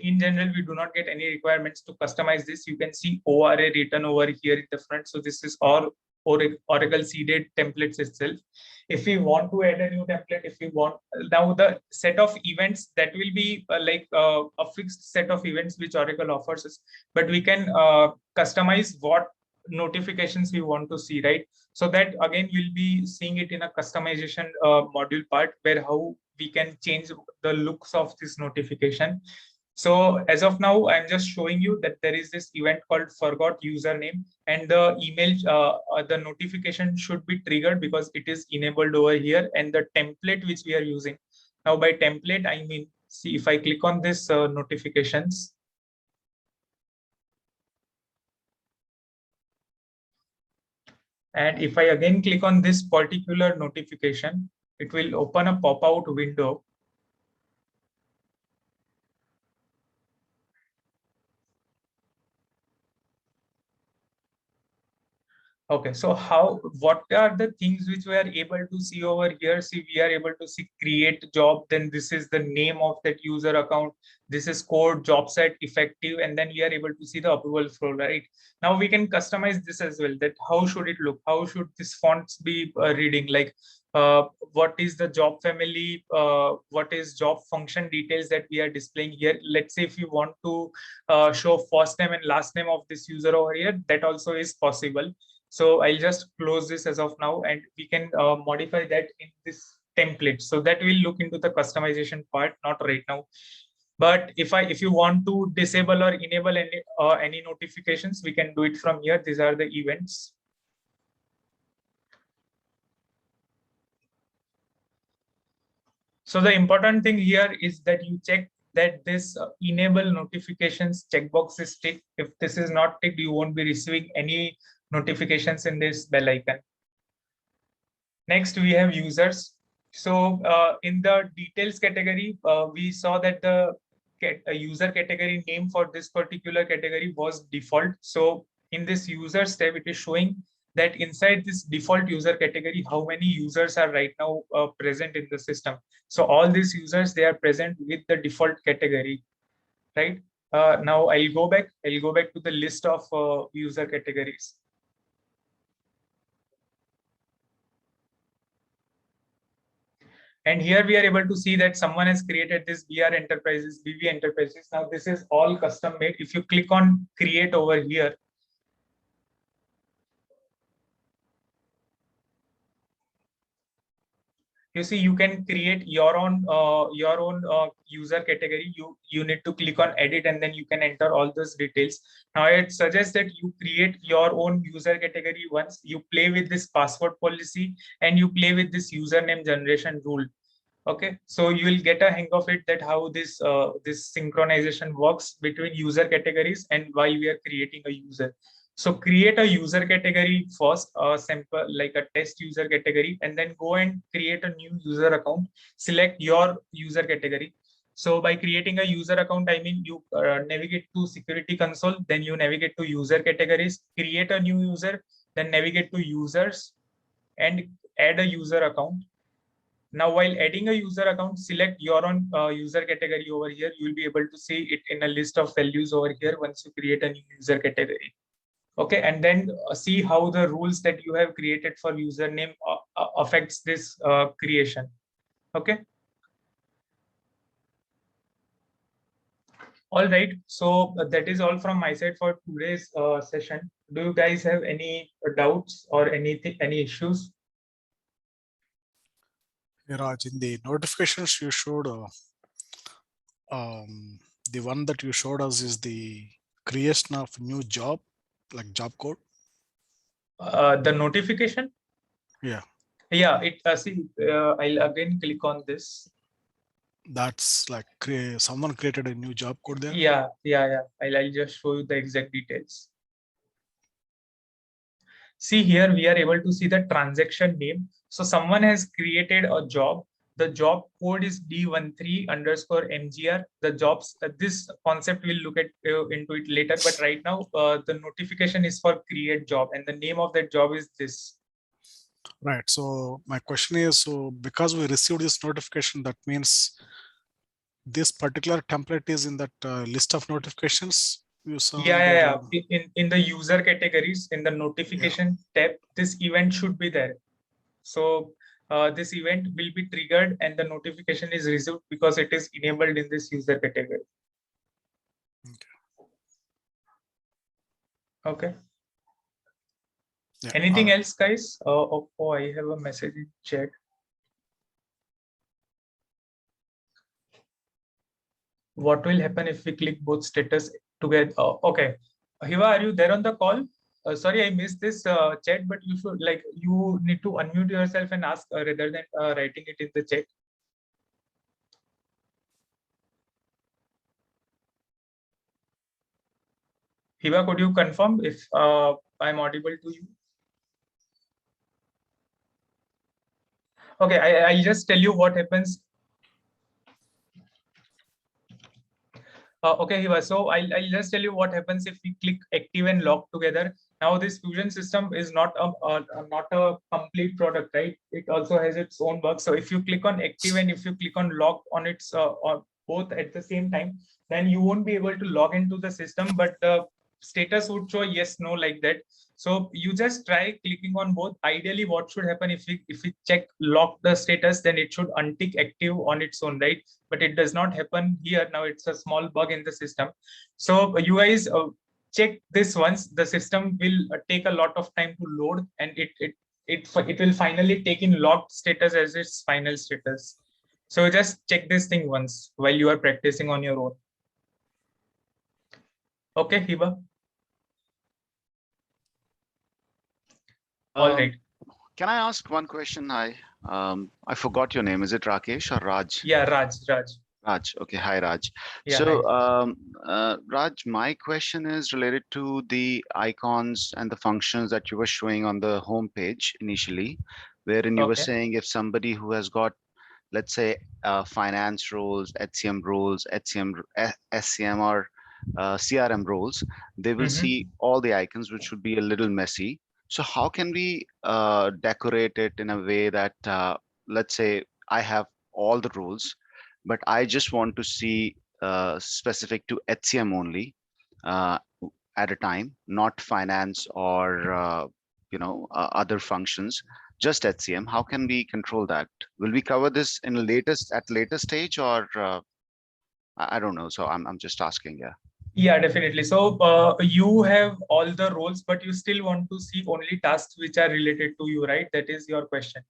in general we do not get any requirements to customize this. You can see ORA written over here in the front. So this is all Oracle seeded templates itself. If we want to add a new template, if we want, now the set of events, that will be a fixed set of events which Oracle offers us, but we can customize what notifications we want to see, right? So that again we'll be seeing it in a customization module part, where how we can change the looks of this notification. So as of now, I'm just showing you that there is this event called forgot username, and the email, the notification should be triggered because it is enabled over here, and the template which we are using. Now by template, I mean, see if I click on this notifications, and if I again click on this particular notification, it will open a pop-out window. Okay, so what are the things which we are able to see over here? See, we are able to see create job, then this is the name of that user account, this is code, job set, effective, and then we are able to see the approval flow, right? Now we can customize this as well, that how should it look? How should this fonts be reading? Like, what is the job family? What is job function details that we are displaying here? Let's say if you want to show first name and last name of this user over here, that also is possible. So I'll just close this as of now, and we can modify that in this template. So that will look into the customization part, not right now. But if you want to disable or enable any notifications, we can do it from here. These are the events. So the important thing here is that you check that this enable notifications checkbox is ticked. If this is not ticked, you won't be receiving any notifications in this bell icon. Next, we have users. So in the details category, we saw that the user category name for this particular category was default. So in this users tab, it is showing that inside this default user category, how many users are right now present in the system. So all these users, they are present with the default category, right? Now I'll go back to the list of user categories. And here we are able to see that someone has created this BR Enterprises, BV Enterprises. Now this is all custom made. If you click on create over here, you see you can create your own user category. You need to click on edit, and then you can enter all those details. Now it suggests that you create your own user category once, you play with this password policy, and you play with this username generation rule. Okay, so you will get a hang of it, that how this this synchronization works between user categories and while we are creating a user. So create a user category first, sample like a test user category, and then go and create a new user account. Select your user category. So by creating a user account, I mean you navigate to security console, then you navigate to user categories, create a new user, then navigate to users and add a user account. Now, while adding a user account, select your own user category over here. You will be able to see it in a list of values over here once you create a new user category. Okay, and then see how the rules that you have created for username affects this creation. Okay. All right. So that is all from my side for today's session. Do you guys have any doubts or anything, any issues? Yeah, Raj, in the notifications you showed, the one that you showed us is the creation of new job, like job code. The notification? Yeah. Yeah, it see, I'll again click on this. That's like someone created a new job code there. Yeah. I'll just show you the exact details. See here, we are able to see the transaction name. So someone has created a job. The job code is D13_MGR. The jobs, this concept we'll look at into it later. But right now, the notification is for create job, and the name of that job is this. Right. So my question is, so because we received this notification, that means this particular template is in that list of notifications you saw. Yeah. In the user categories, in the notification tab, this event should be there. So this event will be triggered and the notification is received because it is enabled in this user category. Okay. Yeah, anything else, guys? Oh, I have a message in chat. What will happen if we click both status together? Okay. Hiva, are you there on the call? Sorry, I missed this chat, but you should you need to unmute yourself and ask rather than writing it in the chat. Hiva, could you confirm if I'm audible to you? Okay, I'll just tell you what happens. Okay, Hiva. So I'll just tell you what happens if we click active and log together. Now this Fusion system is not a complete product, right? It also has its own work. So if you click on active and if you click on log on its on both at the same time, then you won't be able to log into the system, but the status would show yes, no, like that. So you just try clicking on both. Ideally, what should happen if we check lock the status, then it should untick active on its own, right? But it does not happen here. Now it's a small bug in the system. So you guys check this once. The system will take a lot of time to load, and it will finally take in locked status as its final status. So just check this thing once while you are practicing on your own. Okay, Hiba. All right. Can I ask one question? I forgot your name. Is it Rakesh or Raj? Yeah, Raj. Raj. Okay. Hi, Raj. Yeah, so, hi. Raj, my question is related to the icons and the functions that you were showing on the home page initially, wherein you were saying if somebody who has got, let's say, finance roles, HCM roles, SCM or CRM roles, they will see all the icons, which would be a little messy. So how can we decorate it in a way that, let's say, I have all the roles, but I just want to see specific to HCM only at a time, not finance or other functions, just HCM. How can we control that? Will we cover this in at later stage, or I don't know. So I'm just asking. Yeah. Yeah, definitely. So you have all the roles, but you still want to see only tasks which are related to you, right? That is your question.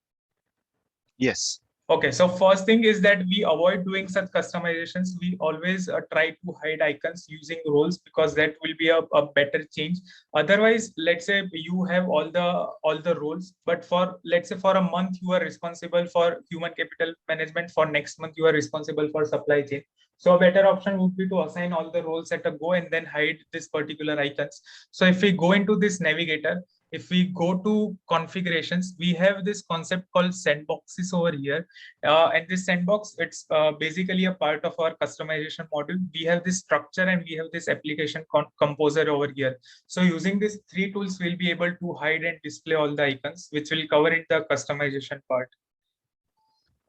Yes. Okay, so first thing is that we avoid doing such customizations. We always try to hide icons using roles, because that will be a better change. Otherwise, let's say you have all the roles, but for, let's say, for a month you are responsible for human capital management. For next month you are responsible for supply chain. So a better option would be to assign all the roles at a go and then hide this particular icons. So if we go into this navigator, if we go to configurations, we have this concept called sandboxes over here. And this sandbox, it's basically a part of our customization module. We have this structure and we have this application composer over here. So using these three tools, we'll be able to hide and display all the icons, which will cover in the customization part.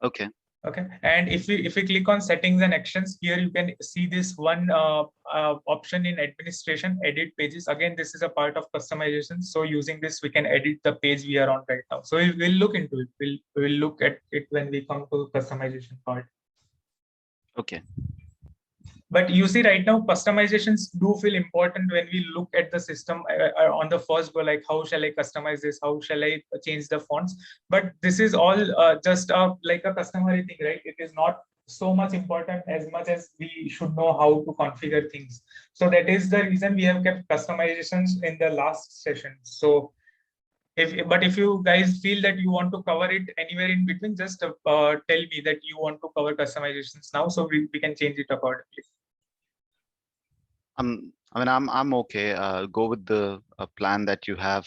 Okay. Okay, and if we click on settings and actions, here you can see this one option in administration, edit pages. Again, this is a part of customization. So using this, we can edit the page we are on right now. So we'll look into it. We'll look at it when we come to customization part. Okay. But you see right now, customizations do feel important when we look at the system on the first go, like how shall I customize this? How shall I change the fonts? But this is all just like a customary thing, right? It is not so much important as much as we should know how to configure things. So that is the reason we have kept customizations in the last session. So if you guys feel that you want to cover it anywhere in between, just tell me that you want to cover customizations now, so we can change it accordingly. I'm okay. Go with the plan that you have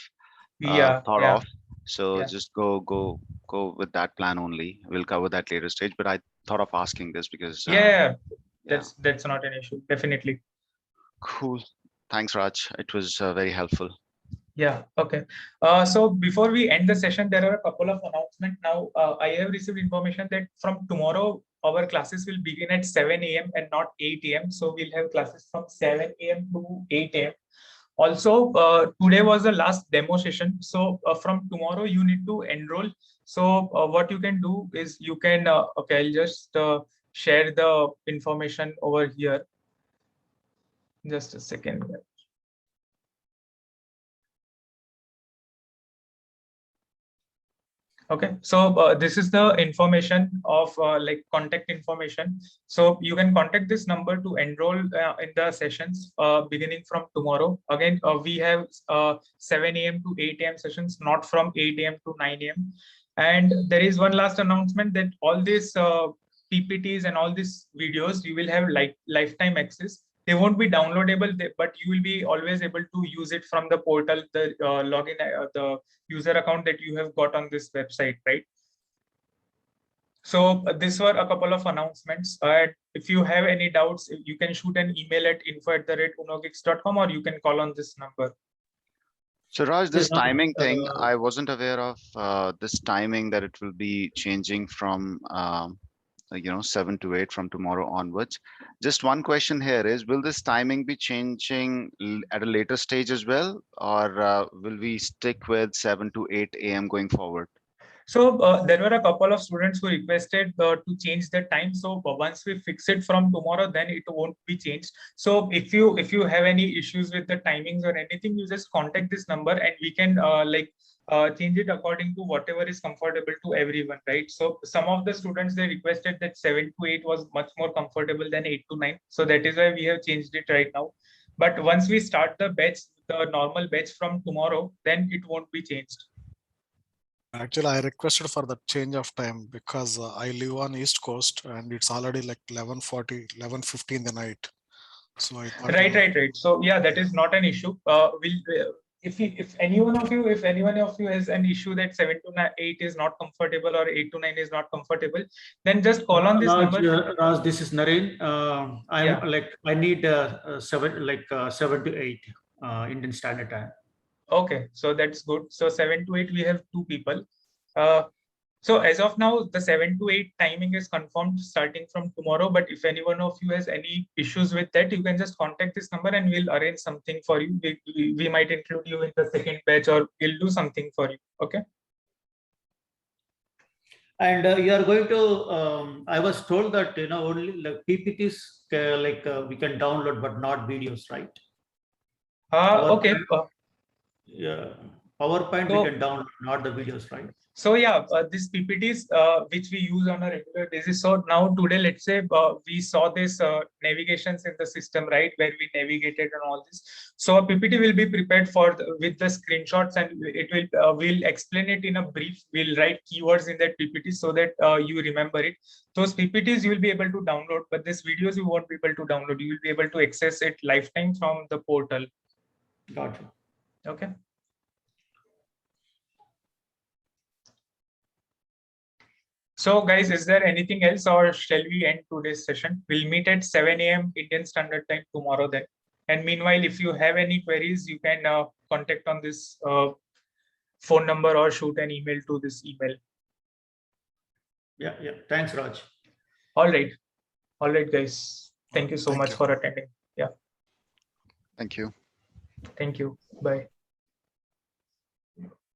thought of. So just go with that plan only. We'll cover that later stage. But I thought of asking this because that's not an issue. Definitely. Cool. Thanks, Raj. It was very helpful. Yeah. Okay. So before we end the session, there are a couple of announcements. Now, I have received information that from tomorrow, our classes will begin at 7 a.m. and not 8 a.m. So we'll have classes from 7 a.m. to 8 a.m. Also, today was the last demo session. So from tomorrow, you need to enroll. So what you can do is you can, okay, I'll just share the information over here. Just a second. Okay, so this is the information of like contact information. So you can contact this number to enroll in the sessions beginning from tomorrow. Again, we have 7 a.m. to 8 a.m. sessions, not from 8 a.m. to 9 a.m. And there is one last announcement that all these PPTs and all these videos, you will have lifetime access. They won't be downloadable, but you will be always able to use it from the portal, the login, the user account that you have got on this website, right? So these were a couple of announcements. If you have any doubts, you can shoot an email at info@unogix.com, or you can call on this number. So Raj, this timing thing, Uh, I wasn't aware of this timing that it will be changing from 7 to 8 from tomorrow onwards. Just one question here is, will this timing be changing at a later stage as well, or will we stick with 7 to 8 a.m. going forward? So there were a couple of students who requested to change the time. So once we fix it from tomorrow, then it won't be changed. So if you have any issues with the timings or anything, you just contact this number and we can change it according to whatever is comfortable to everyone, right? So some of the students, they requested that 7 to 8 was much more comfortable than 8 to 9. So that is why we have changed it right now. But once we start the batch, the normal batch from tomorrow, then it won't be changed. Actually, I requested for the change of time because I live on East Coast and it's already like 11:40, 11:50 in the night. So I thought, Right. So yeah, that is not an issue. If anyone of you has an issue that 7 to 8 is not comfortable or 8 to 9 is not comfortable, then just call on this number. Raj, this is Naren. I need 7 to 8 Indian Standard Time. Okay, so that's good. So 7 to 8, we have 2 people. So as of now, the 7 to 8 timing is confirmed starting from tomorrow. But if any one of you has any issues with that, you can just contact this number and we'll arrange something for you. We might include you in the second batch, or we'll do something for you. Okay. And you are going to, I was told that, only like PPTs, we can download, but not videos, right? Okay. Yeah, PowerPoint we can download, not the videos, right? So yeah, these PPTs which we use on a regular basis. So now today, let's say we saw this navigations in the system, right, where we navigated and all this. So a PPT will be prepared with the screenshots, and it will we'll explain it in a brief. We'll write keywords in that PPT so that you remember it. Those PPTs you will be able to download, but these videos you won't be able to download. You will be able to access it lifetime from the portal. Gotcha. Okay. So guys, is there anything else, or shall we end today's session? We'll meet at 7 a.m. Indian Standard Time tomorrow then. And meanwhile, if you have any queries, you can contact on this phone number or shoot an email to this email. Yeah. Thanks, Raj. All right, guys. Thank you so much for attending. Yeah. Thank you. Thank you. Bye.